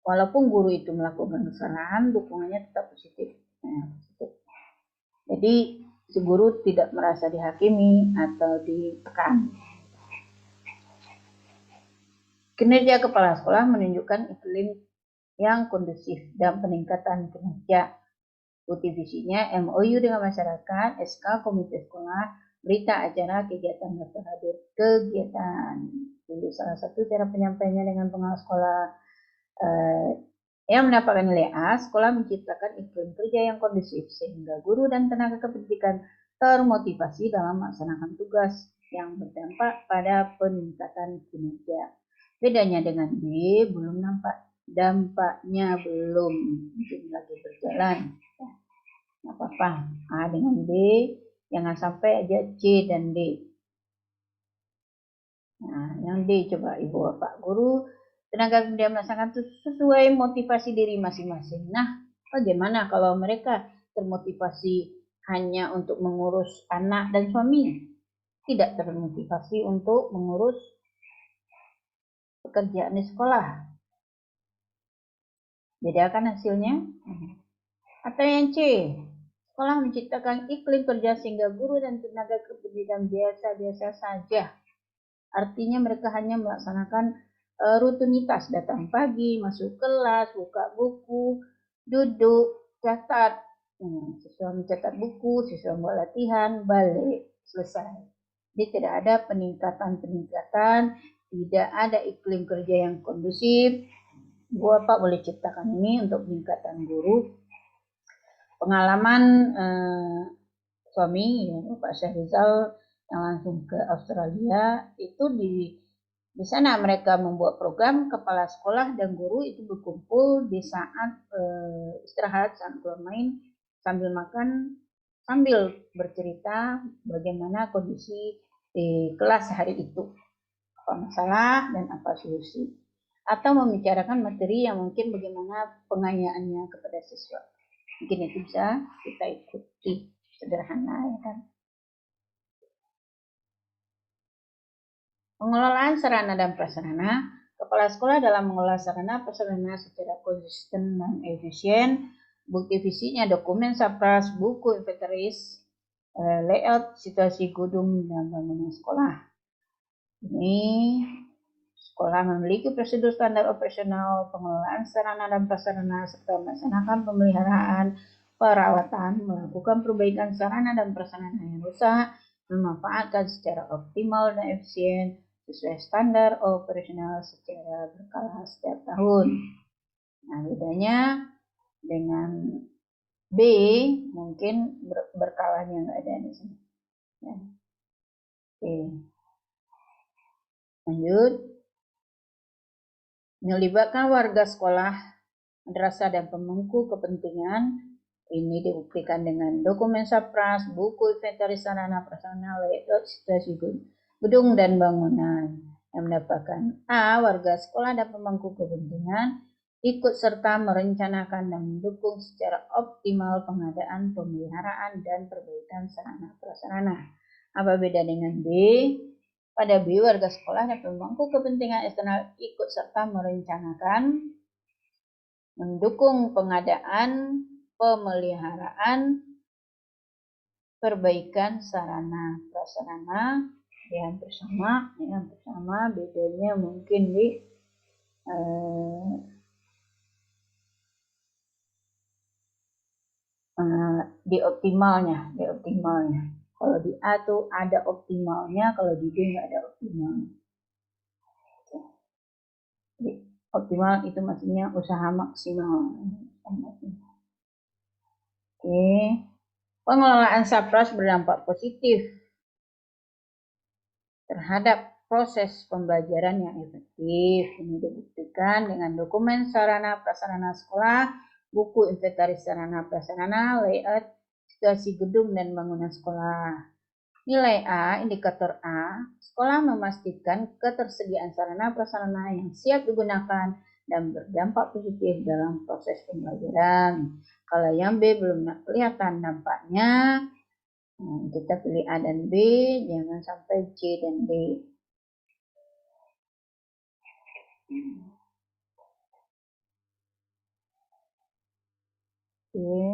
Walaupun guru itu melakukan kesalahan, dukungannya tetap positif. Nah, positif. Jadi, si guru tidak merasa dihakimi atau ditekan. Kinerja kepala sekolah menunjukkan iklim yang kondusif dan peningkatan kinerja. Bukti visinya MOU dengan masyarakat, SK komite sekolah, berita acara, kegiatan daftar hadir kegiatan. Jadi salah satu cara penyampaiannya dengan pengawas sekolah yang mendapatkan nilai A, sekolah menciptakan iklim kerja yang kondusif sehingga guru dan tenaga kependidikan termotivasi dalam melaksanakan tugas yang berdampak pada peningkatan kinerja. Bedanya dengan B, belum nampak dampaknya, belum mungkin lagi berjalan. Nggak apa-apa. A dengan B, jangan sampai aja C dan D. Nah, yang D coba Ibu Bapak Guru, tenaga pendidikan melaksanakan sesuai motivasi diri masing-masing. Nah, bagaimana kalau mereka termotivasi hanya untuk mengurus anak dan suami? Tidak termotivasi untuk mengurus pekerjaan di sekolah. Bedakan hasilnya. Atau yang C, sekolah menciptakan iklim kerja sehingga guru dan tenaga kependidikan biasa-biasa saja. Artinya mereka hanya melaksanakan rutinitas, datang pagi, masuk kelas, buka buku, duduk, catat, siswa mencatat buku, siswa buat latihan, balik, selesai. Jadi tidak ada peningkatan, tidak ada iklim kerja yang kondusif. Bapak boleh ciptakan ini untuk peningkatan guru. Pengalaman suami, ya, Pak Syahrizal yang langsung ke Australia, itu di sana mereka membuat program kepala sekolah dan guru itu berkumpul di saat istirahat, saat keluar main, sambil makan, sambil bercerita bagaimana kondisi di kelas hari itu, apa masalah dan apa solusi, atau membicarakan materi yang mungkin bagaimana pengayaannya kepada siswa. Mungkin itu bisa kita ikuti, sederhana ya kan. Pengelolaan sarana dan prasarana. Kepala sekolah dalam mengelola sarana prasarana secara konsisten dan efisien. Bukti visinya dokumen sapras, buku inventaris, layout situasi gedung dan bangunan sekolah. Ini sekolah memiliki prosedur standar operasional pengelolaan sarana dan prasarana serta melaksanakan pemeliharaan, perawatan, melakukan perbaikan sarana dan prasarana yang rusak, memanfaatkan secara optimal dan efisien sesuai standar operasional secara berkala setiap tahun. Nah, bedanya dengan B, mungkin berkalanya nggak ada di sini. Ya. Oke. Lanjut. Melibatkan warga sekolah, madrasah dan pemangku kepentingan. Ini dibuktikan dengan dokumen sapras, buku inventaris sarana prasarana, layout situasi gedung dan bangunan. Yang mendapatkan A, warga sekolah dan pemangku kepentingan ikut serta merencanakan dan mendukung secara optimal pengadaan, pemeliharaan, dan perbaikan sarana prasarana. Apa beda dengan B? Pada B, warga sekolah dan pemangku kepentingan eksternal ikut serta merencanakan, mendukung pengadaan, pemeliharaan, perbaikan sarana prasarana. Hampir sama, bedanya mungkin di optimalnya. Kalau di A tuh ada optimalnya, kalau di B nggak ada optimalnya. Jadi, optimal itu maksudnya usaha maksimal. Oke. Pengelolaan SAPRAS berdampak positif terhadap proses pembelajaran yang efektif. Ini dibuktikan dengan dokumen sarana prasarana sekolah, buku inventaris sarana prasarana, layout, situasi gedung dan bangunan sekolah. Nilai A, indikator A, sekolah memastikan ketersediaan sarana prasarana yang siap digunakan dan berdampak positif dalam proses pembelajaran. Kalau yang B belum kelihatan dampaknya, kita pilih A dan B, jangan sampai C dan D. Oke.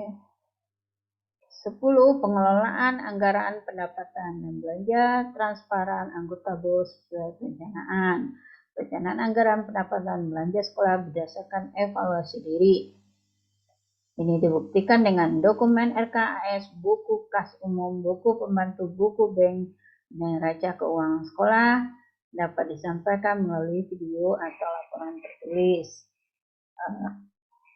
10. Pengelolaan anggaran pendapatan dan belanja transparan anggota BOS perencanaan. Perencanaan anggaran pendapatan belanja sekolah berdasarkan evaluasi diri. Ini dibuktikan dengan dokumen RKAS, buku kas umum, buku pembantu, buku bank, neraca keuangan sekolah dapat disampaikan melalui video atau laporan tertulis.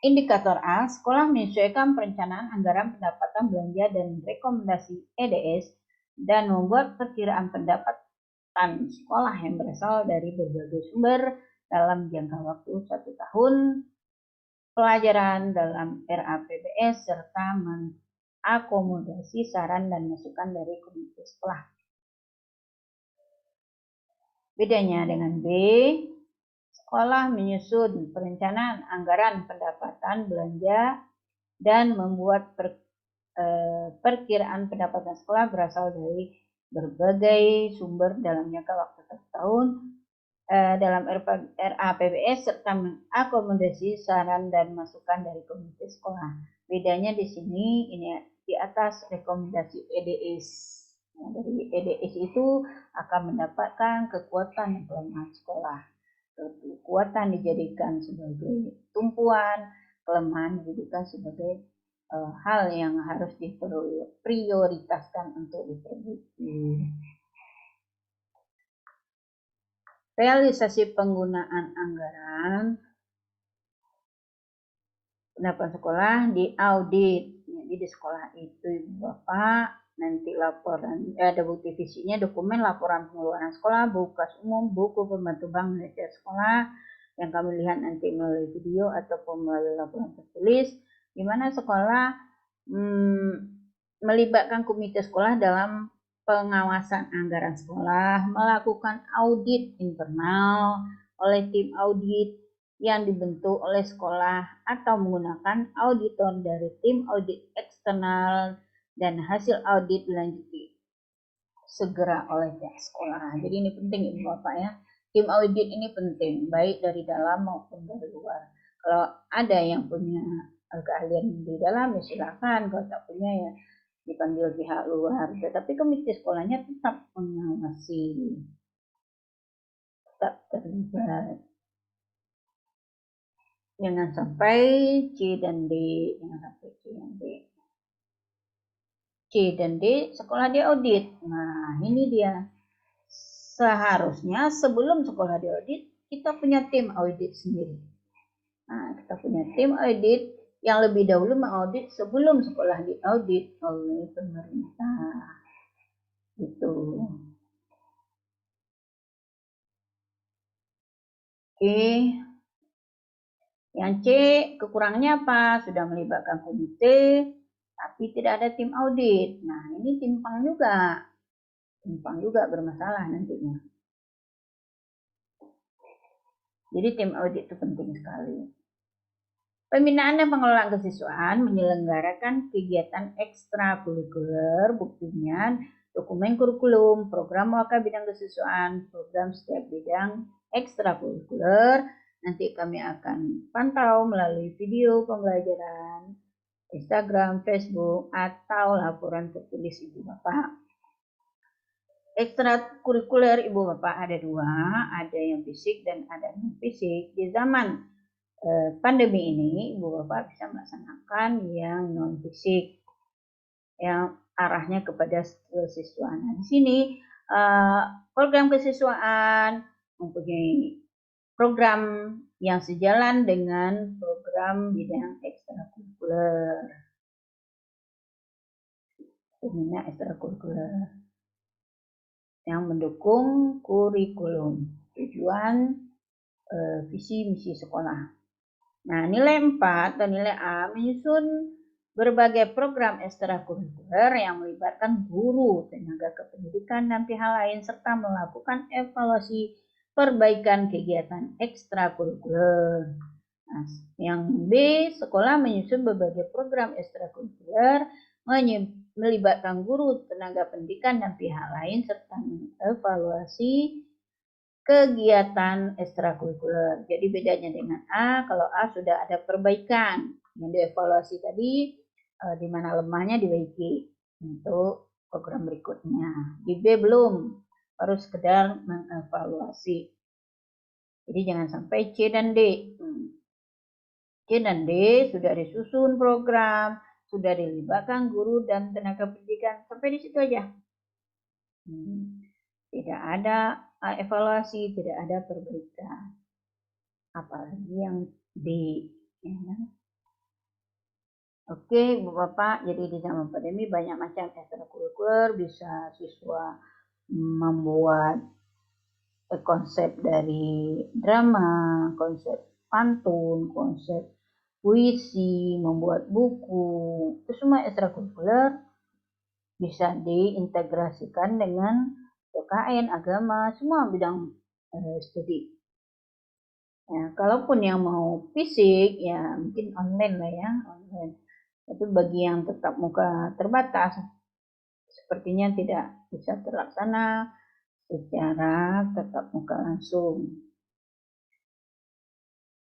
Indikator A, sekolah menyesuaikan perencanaan anggaran pendapatan belanja dan rekomendasi EDS dan membuat perkiraan pendapatan sekolah yang berasal dari berbagai sumber dalam jangka waktu 1 tahun pelajaran dalam RAPBS serta mengakomodasi saran dan masukan dari komite sekolah. Bedanya dengan B, sekolah menyusun perencanaan anggaran pendapatan belanja dan membuat perkiraan pendapatan sekolah berasal dari berbagai sumber dalam jangka waktu 1 tahun dalam RAPBS serta mengakomodasi saran dan masukan dari komite sekolah. Bedanya di sini, ini di atas rekomendasi EDS. Nah, dari EDS itu akan mendapatkan kekuatan dan kelemahan sekolah. Kekuatan dijadikan sebagai tumpuan, kelemahan dijadikan sebagai hal yang harus diprioritaskan untuk diperbaiki. Realisasi penggunaan anggaran pendapatan sekolah di audit. Jadi di sekolah itu Ibu Bapak nanti laporan, ada bukti fisiknya, dokumen laporan pengeluaran sekolah, buku kas umum, buku pembantu bank neraca sekolah yang kami lihat nanti melalui video ataupun melalui laporan tertulis, di mana sekolah melibatkan komite sekolah dalam pengawasan anggaran sekolah, melakukan audit internal oleh tim audit yang dibentuk oleh sekolah atau menggunakan auditor dari tim audit eksternal dan hasil audit dilanjuti segera oleh pihak sekolah. Jadi ini penting Ibu Bapak ya. Tim audit ini penting baik dari dalam maupun dari luar. Kalau ada yang punya keahlian di dalam ya silakan, kalau tak punya ya dipanggil pihak luar, tetapi komite sekolahnya tetap mengawasi, tetap terlibat. Jangan sampai C dan D, C dan D sekolah diaudit. Nah, ini dia. Seharusnya sebelum sekolah diaudit, kita punya tim audit sendiri. Nah, kita punya tim audit yang lebih dahulu mengaudit sebelum sekolah diaudit oleh pemerintah. Gitu. Oke. Yang C, kekurangannya apa? Sudah melibatkan komite, tapi tidak ada tim audit. Nah, ini timpang juga bermasalah nantinya. Jadi tim audit itu penting sekali. Pembinaan dan pengelolaan kesiswaan menyelenggarakan kegiatan ekstrakurikuler, buktinya dokumen kurikulum, program waka bidang kesiswaan, program setiap bidang ekstrakurikuler. Nanti kami akan pantau melalui video pembelajaran, Instagram, Facebook, atau laporan tertulis Ibu Bapak. Ekstrakurikuler Ibu Bapak ada dua, ada yang fisik dan ada non fisik. Di zaman pandemi ini Ibu Bapak bisa melaksanakan yang non fisik yang arahnya kepada kesiswaan. Nah, di sini program kesiswaan mempunyai program yang sejalan dengan program bidang ekstrakurikuler. Pembinaan ekstrakurikuler yang mendukung kurikulum, tujuan, visi misi sekolah. Nah, nilai 4 atau nilai A menyusun berbagai program ekstrakurikuler yang melibatkan guru, tenaga kependidikan, dan pihak lain, serta melakukan evaluasi perbaikan kegiatan ekstrakurikuler. Nah, yang B, sekolah menyusun berbagai program ekstrakurikuler melibatkan guru, tenaga pendidikan, dan pihak lain, serta mengevaluasi kegiatan ekstrakurikuler. Jadi bedanya dengan A, kalau A sudah ada perbaikan yang dievaluasi tadi, di mana lemahnya dibaiki untuk program berikutnya. Di B belum, baru sekedar mengevaluasi. Jadi jangan sampai C dan D. C dan D sudah disusun program, sudah dilibatkan guru dan tenaga pendidikan, sampai di situ aja. Tidak ada evaluasi, tidak ada perbaikan. Apalagi yang D. Ya. Oke, Ibu Bapak, jadi di zaman pandemi banyak macam ekstrakurikuler, bisa siswa membuat konsep dari drama, konsep pantun, konsep puisi, membuat buku, itu semua ekstrakurikuler bisa diintegrasikan dengan PKN, agama, semua bidang studi. Ya, kalaupun yang mau fisik, ya mungkin online lah ya, online. Tapi bagi yang tetap muka terbatas, sepertinya tidak bisa terlaksana secara tetap muka langsung.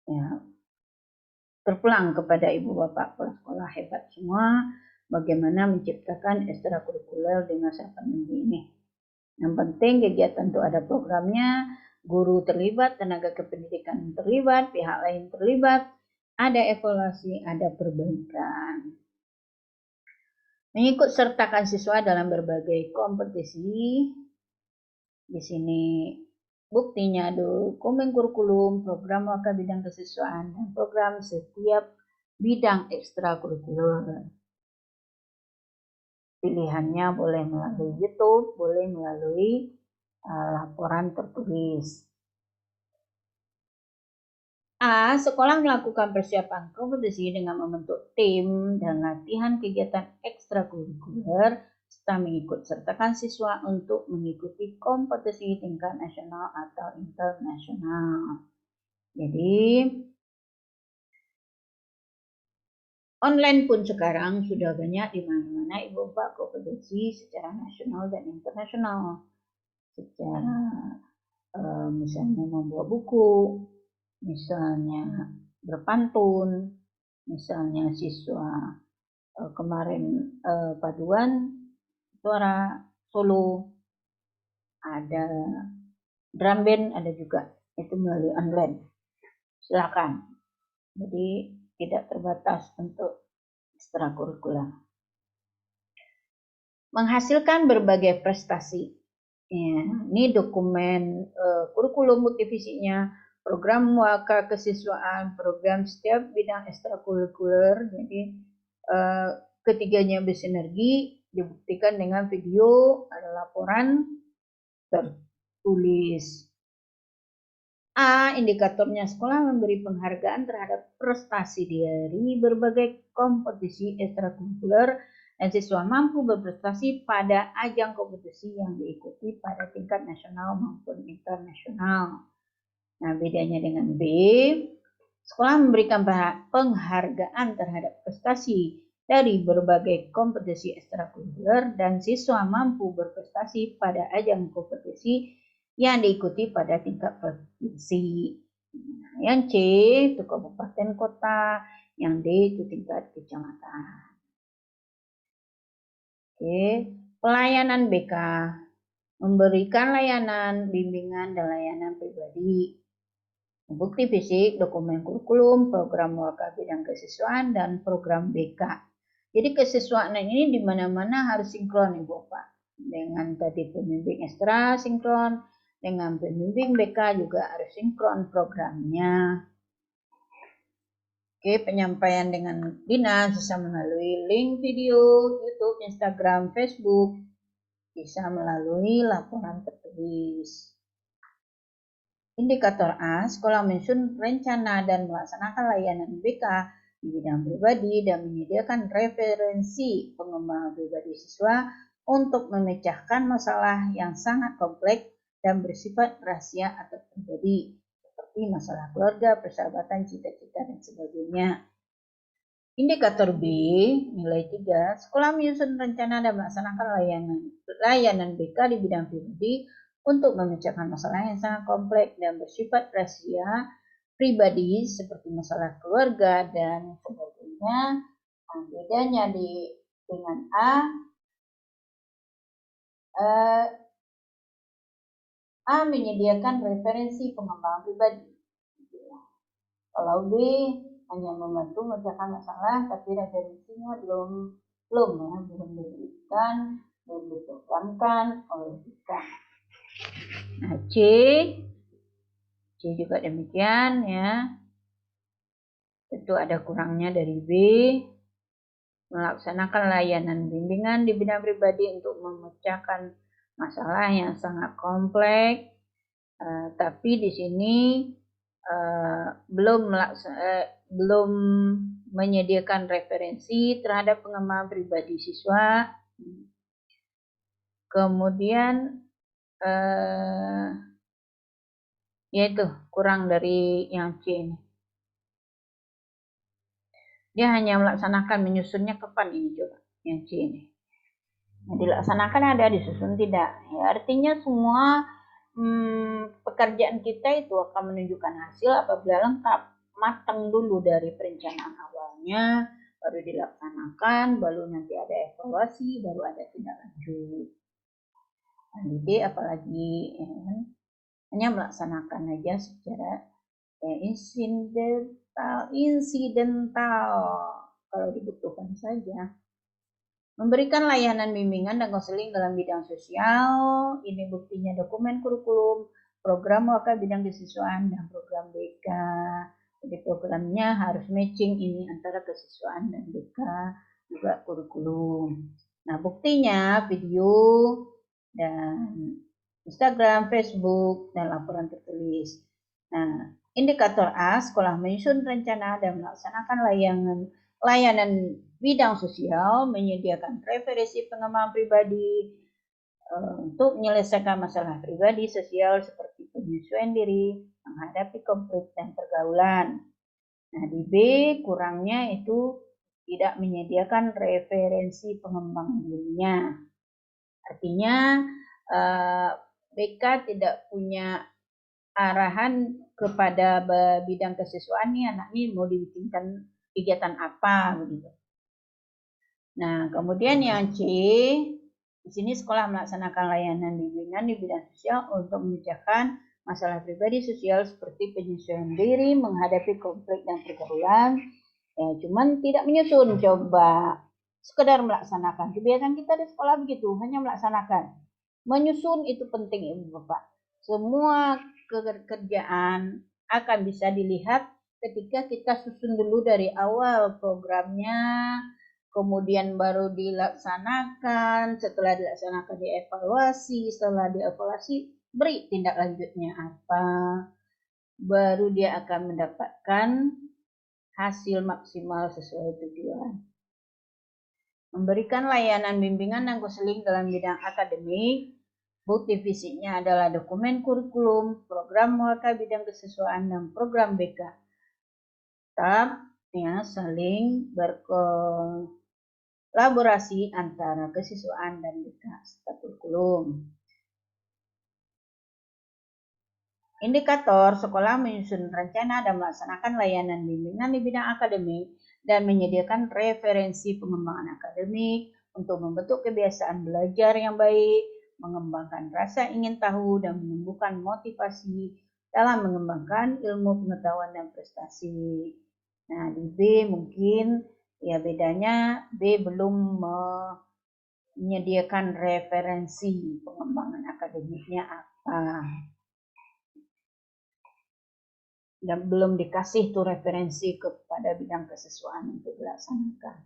Ya, terpulang kepada Ibu Bapak kepala sekolah hebat semua, bagaimana menciptakan ekstrakurikuler di masa pandemi ini. Yang penting kegiatan itu ada programnya, guru terlibat, tenaga kependidikan terlibat, pihak lain terlibat, ada evaluasi, ada perbaikan. Mengikut sertakan siswa dalam berbagai kompetisi. Di sini buktinya dokumen kurikulum, program waka bidang kesiswaan, dan program setiap bidang ekstrakurikuler. Pilihannya boleh melalui YouTube, boleh melalui laporan tertulis. A. Sekolah melakukan persiapan kompetisi dengan membentuk tim dan latihan kegiatan ekstrakurikuler serta mengikut sertakan siswa untuk mengikuti kompetisi tingkat nasional atau internasional. Jadi online pun sekarang sudah banyak di mana-mana Ibu Bapak kompetisi secara nasional dan internasional. Secara misalnya membuat buku, misalnya berpantun, misalnya siswa kemarin paduan suara solo, ada drum band, ada juga itu melalui online. Silakan. Jadi tidak terbatas untuk ekstrakurikuler. Menghasilkan berbagai prestasi. Ya, ini dokumen kurikulum multivisinya, program waka kesiswaan, program setiap bidang ekstrakurikuler. Jadi ketiganya bersinergi, dibuktikan dengan video, ada laporan tertulis. A. Indikatornya sekolah memberi penghargaan terhadap prestasi dari berbagai kompetisi ekstrakurikuler dan siswa mampu berprestasi pada ajang kompetisi yang diikuti pada tingkat nasional maupun internasional. Nah, bedanya dengan B, sekolah memberikan penghargaan terhadap prestasi dari berbagai kompetisi ekstrakurikuler dan siswa mampu berprestasi pada ajang kompetisi yang diikuti pada tingkat provinsi. Yang C itu kabupaten kota, yang D itu tingkat kecamatan. Oke, pelayanan BK memberikan layanan bimbingan dan layanan pribadi, bukti fisik, dokumen kurikulum, program waka bidang kesiswaan, dan program BK. Jadi kesiswaan ini di mana-mana harus sinkron Ibu Bapak. Dengan tadi pembimbing ekstra sinkron, dengan pembimbing BK juga harus sinkron programnya. Oke, penyampaian dengan dinas bisa melalui link video, YouTube, Instagram, Facebook, bisa melalui laporan tertulis. Indikator A, sekolah menyusun rencana dan melaksanakan layanan BK di bidang pribadi dan menyediakan referensi pengembangan pribadi siswa untuk memecahkan masalah yang sangat kompleks dan bersifat rahasia atau pribadi, seperti masalah keluarga, persahabatan, cita-cita, dan sebagainya. Indikator B, nilai 3, sekolah menyusun rencana dan melaksanakan layanan BK di bidang pribadi untuk memecahkan masalah yang sangat kompleks dan bersifat rahasia pribadi seperti masalah keluarga dan sebagainya. Nah, bedanya dengan A menyediakan referensi pengembangan pribadi. Kalau B hanya membantu memecahkan masalah, tapi referensinya belum diberikan, belum diprogramkan oleh kita. Nah, C juga demikian ya. Tentu ada kurangnya dari B. Melaksanakan layanan bimbingan di bidang pribadi untuk memecahkan masalah yang sangat kompleks. Tapi di sini belum menyediakan referensi terhadap pengembangan pribadi siswa. Kemudian yaitu kurang dari yang C ini. Dia hanya melaksanakan, menyusunnya kapan ini coba yang C ini. Nah, dilaksanakan ada, disusun tidak. Ya, artinya semua pekerjaan kita itu akan menunjukkan hasil apabila lengkap, matang dulu dari perencanaan awalnya, baru dilaksanakan, baru nanti ada evaluasi, baru ada tindak lanjut. Nah, D apalagi hanya melaksanakan aja secara insidental kalau dibutuhkan saja. Memberikan layanan bimbingan dan konseling dalam bidang sosial, ini buktinya dokumen kurikulum, program waka bidang kesiswaan, dan program BK. Jadi programnya harus matching ini antara kesiswaan dan BK, juga kurikulum. Nah, buktinya video dan Instagram, Facebook, dan laporan tertulis. Nah, indikator A, sekolah menyusun rencana dan melaksanakan layanan bidang sosial, menyediakan referensi pengembangan pribadi untuk menyelesaikan masalah pribadi sosial seperti penyesuaian diri, menghadapi konflik dan pergaulan. Nah, di B kurangnya itu tidak menyediakan referensi pengembangan dirinya. Artinya BK tidak punya arahan kepada bidang kesiswaan nih, anak ini mau dibikinkan kegiatan apa begitu. Nah, kemudian yang C, di sini sekolah melaksanakan layanan bimbingan di bidang sosial untuk memecahkan masalah pribadi sosial seperti penyesuaian diri, menghadapi konflik dan pergaulan. Ya, cuman tidak menyusun, coba sekedar melaksanakan. Kebiasaan kita di sekolah begitu, hanya melaksanakan. Menyusun itu penting Ibu Bapak. Semua kerjaan akan bisa dilihat ketika kita susun dulu dari awal programnya, kemudian baru dilaksanakan, setelah dilaksanakan dievaluasi, setelah dievaluasi beri tindak lanjutnya apa, baru dia akan mendapatkan hasil maksimal sesuai tujuan. Memberikan layanan bimbingan dan konseling dalam bidang akademik, Bukti fisiknya adalah dokumen kurikulum, program muaka bidang kesesuaian, dan program BK. Tetap ya, saling berkolaborasi antara kesiswaan dan BK serta kurikulum. Indikator sekolah menyusun rencana dan melaksanakan layanan bimbingan di bidang akademik dan menyediakan referensi pengembangan akademik untuk membentuk kebiasaan belajar yang baik, mengembangkan rasa ingin tahu, dan menumbuhkan motivasi dalam mengembangkan ilmu pengetahuan dan prestasi. Nah, di B mungkin ya bedanya B belum menyediakan referensi pengembangan akademiknya apa. Dan belum dikasih tuh referensi kepada bidang kesesuaian untuk dilaksanakan.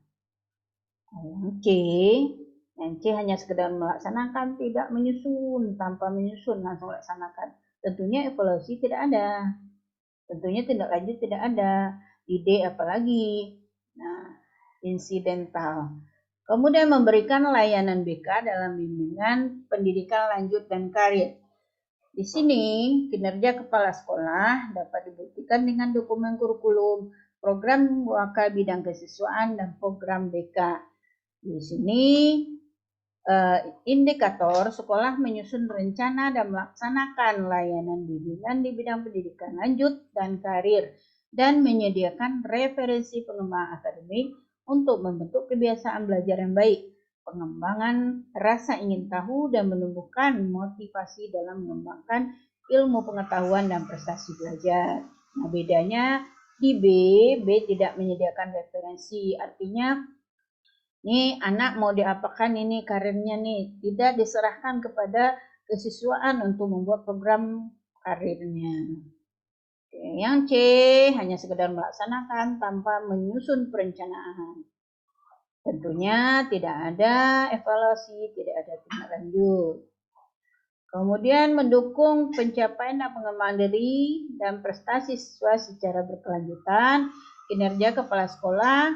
Yang C hanya sekedar melaksanakan, tidak menyusun, tanpa menyusun langsung laksanakan. Tentunya evaluasi tidak ada, tentunya tindak lanjut tidak ada. Di D apalagi, nah insidental. Kemudian memberikan layanan BK dalam bimbingan pendidikan lanjut dan karir. Di sini, kinerja kepala sekolah dapat dibuktikan dengan dokumen kurikulum, program muaka bidang kesiswaan, dan program BK. Di sini, indikator sekolah menyusun rencana dan melaksanakan layanan bimbingan di bidang pendidikan lanjut dan karir, dan menyediakan referensi pengembangan akademik untuk membentuk kebiasaan belajar yang baik, pengembangan rasa ingin tahu, dan menumbuhkan motivasi dalam mengembangkan ilmu pengetahuan dan prestasi belajar. Nah, bedanya di B tidak menyediakan referensi, artinya ini anak mau diapakan ini karirnya nih, tidak diserahkan kepada kesiswaan untuk membuat program karirnya. Oke, yang C hanya sekedar melaksanakan tanpa menyusun perencanaan. Tentunya tidak ada evaluasi, tidak ada tindak lanjut. Kemudian mendukung pencapaian dan pengembangan diri dan prestasi siswa secara berkelanjutan, kinerja kepala sekolah,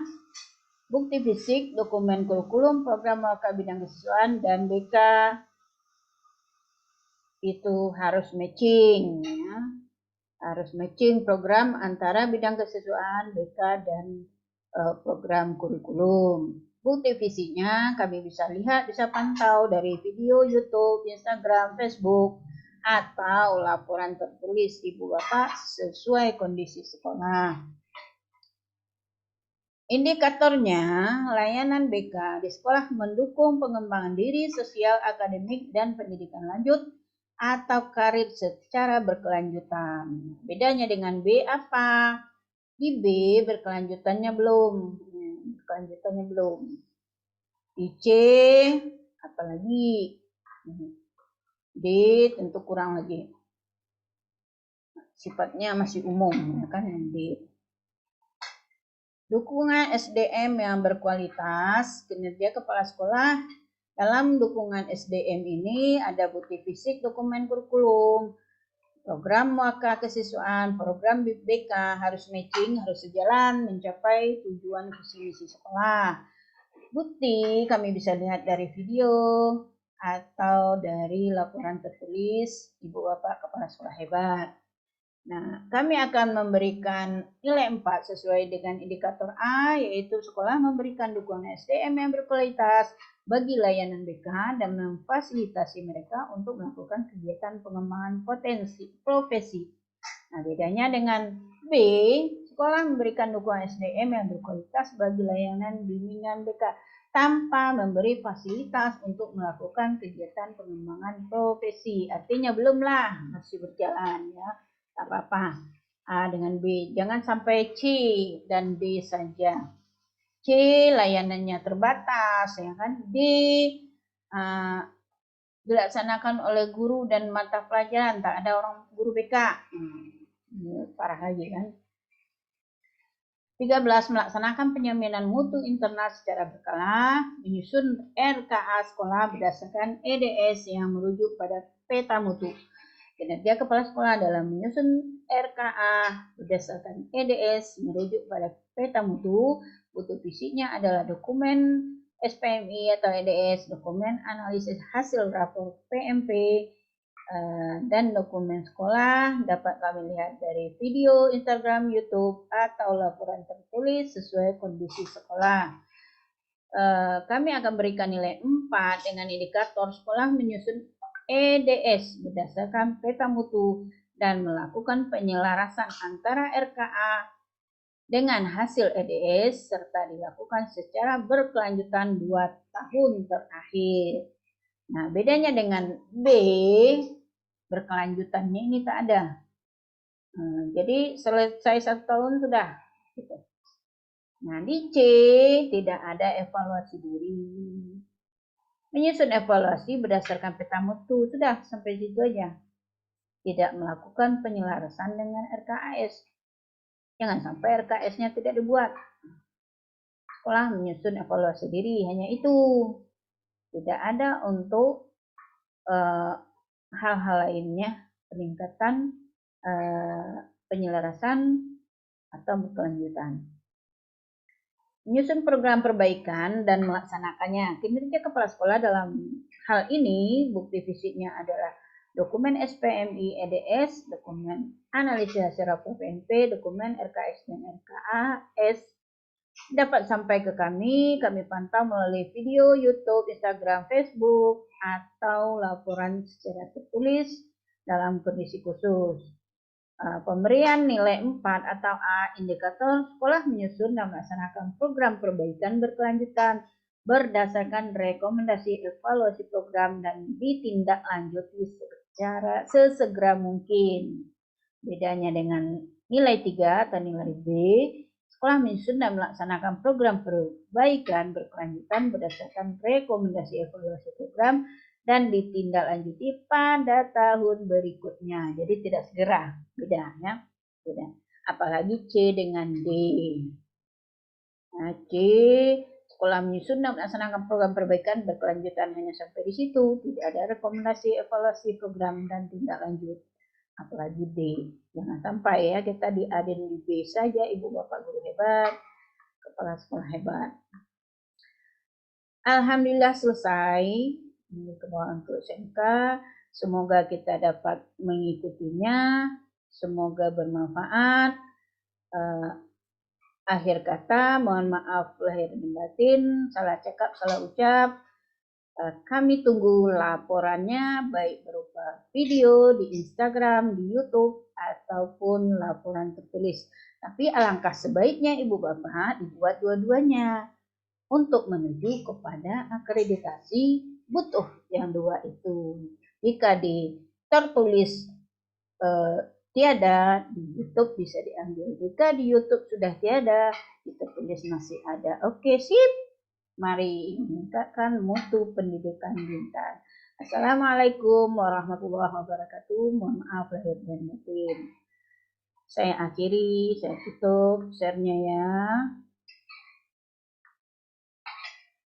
bukti fisik, dokumen kurikulum, program muaka bidang kesiswaan, dan BK itu harus matching ya. Harus matching program antara bidang kesiswaan, BK, dan program kurikulum. Bukti fisiknya kami bisa lihat, bisa pantau dari video YouTube, Instagram, Facebook, atau laporan tertulis Ibu Bapak sesuai kondisi sekolah. Indikatornya, layanan BK di sekolah mendukung pengembangan diri, sosial, akademik, dan pendidikan lanjut atau karir secara berkelanjutan. Bedanya dengan B apa? Di B berkelanjutannya belum. Berkelanjutannya belum. Di C apalagi? D tentu kurang lagi. Sifatnya masih umum, kan yang D. Dukungan SDM yang berkualitas, kinerja kepala sekolah. Dalam dukungan SDM ini ada bukti fisik, dokumen kurikulum, program muaka kesiswaan, program BK harus matching, harus sejalan mencapai tujuan visi misi sekolah. Bukti kami bisa lihat dari video atau dari laporan tertulis Ibu Bapak Kepala Sekolah Hebat. Nah, kami akan memberikan nilai 4 sesuai dengan indikator A, yaitu sekolah memberikan dukungan SDM yang berkualitas bagi layanan BK dan memfasilitasi mereka untuk melakukan kegiatan pengembangan potensi profesi. Nah, bedanya dengan B, sekolah memberikan dukungan SDM yang berkualitas bagi layanan bimbingan BK tanpa memberi fasilitas untuk melakukan kegiatan pengembangan profesi. Artinya belumlah, masih berjalan ya. Tak apa-apa. A dengan B. Jangan sampai C dan D saja. C layanannya terbatas, ya kan? D dilaksanakan oleh guru dan mata pelajaran, tak ada orang guru BK. Parah lagi kan? 13. Melaksanakan penjaminan mutu internal secara berkala, menyusun RKA sekolah berdasarkan EDS yang merujuk pada peta mutu. Kinerja kepala sekolah dalam menyusun RKA berdasarkan EDS merujuk pada peta mutu. Mutu fisiknya adalah dokumen SPMI atau EDS, dokumen analisis hasil rapor PMP, dan dokumen sekolah dapat kami lihat dari video, Instagram, YouTube, atau laporan tertulis sesuai kondisi sekolah. Kami akan berikan nilai 4 dengan indikator sekolah menyusun EDS berdasarkan peta mutu dan melakukan penyelarasan antara RKA dengan hasil EDS serta dilakukan secara berkelanjutan 2 tahun terakhir. Nah, bedanya dengan B, berkelanjutannya ini tak ada. Jadi selesai 1 tahun sudah. Gitu. Nah, di C tidak ada evaluasi diri. Menyusun evaluasi berdasarkan peta mutu, sudah sampai situ aja. Tidak melakukan penyelarasan dengan RKAS. Jangan sampai RKS-nya tidak dibuat. Sekolah menyusun evaluasi diri, hanya itu. Tidak ada untuk hal-hal lainnya, peningkatan, penyelarasan, atau berkelanjutan. Menyusun program perbaikan dan melaksanakannya. Kinerja kepala sekolah dalam hal ini, bukti fisiknya adalah dokumen SPMI EDS, dokumen analisis hasil rapor PNP, dokumen RKS dan RKAS dapat sampai ke kami pantau melalui video, YouTube, Instagram, Facebook, atau laporan secara tertulis dalam kondisi khusus. Pemberian nilai 4 atau A, indikator sekolah menyusun dan melaksanakan program perbaikan berkelanjutan berdasarkan rekomendasi evaluasi program dan ditindaklanjuti secara sesegera mungkin. Bedanya dengan nilai 3 atau nilai B, sekolah menyusun dan melaksanakan program perbaikan berkelanjutan berdasarkan rekomendasi evaluasi program dan ditindaklanjuti pada tahun berikutnya. Jadi tidak segera, beda ya. Beda. Apalagi C dengan D. Nah, C, sekolah menyusun dan melaksanakan program perbaikan berkelanjutan hanya sampai di situ. Tidak ada rekomendasi evaluasi program dan tindak lanjut. Apalagi D. Jangan sampai ya kita diaden di B saja, ibu bapak guru hebat, kepala sekolah hebat. Alhamdulillah selesai. Ini kedua untuk SMK. Semoga kita dapat mengikutinya. Semoga bermanfaat. Akhir kata, mohon maaf lahir dan batin, salah cakap, salah ucap. Kami tunggu laporannya baik berupa video di Instagram, di YouTube, ataupun laporan tertulis. Tapi alangkah sebaiknya Ibu Bapak dibuat dua-duanya. Untuk menuju kepada akreditasi butuh yang 2 itu. Jika di tertulis tiada, di YouTube bisa diambil. Jika di YouTube sudah tiada, di tertulis masih ada. Oke, sip. Mari meningkatkan mutu pendidikan Bintan. Assalamualaikum warahmatullahi wabarakatuh. Mohon maaf lahir dan batin. Saya akhiri, saya tutup share-nya ya.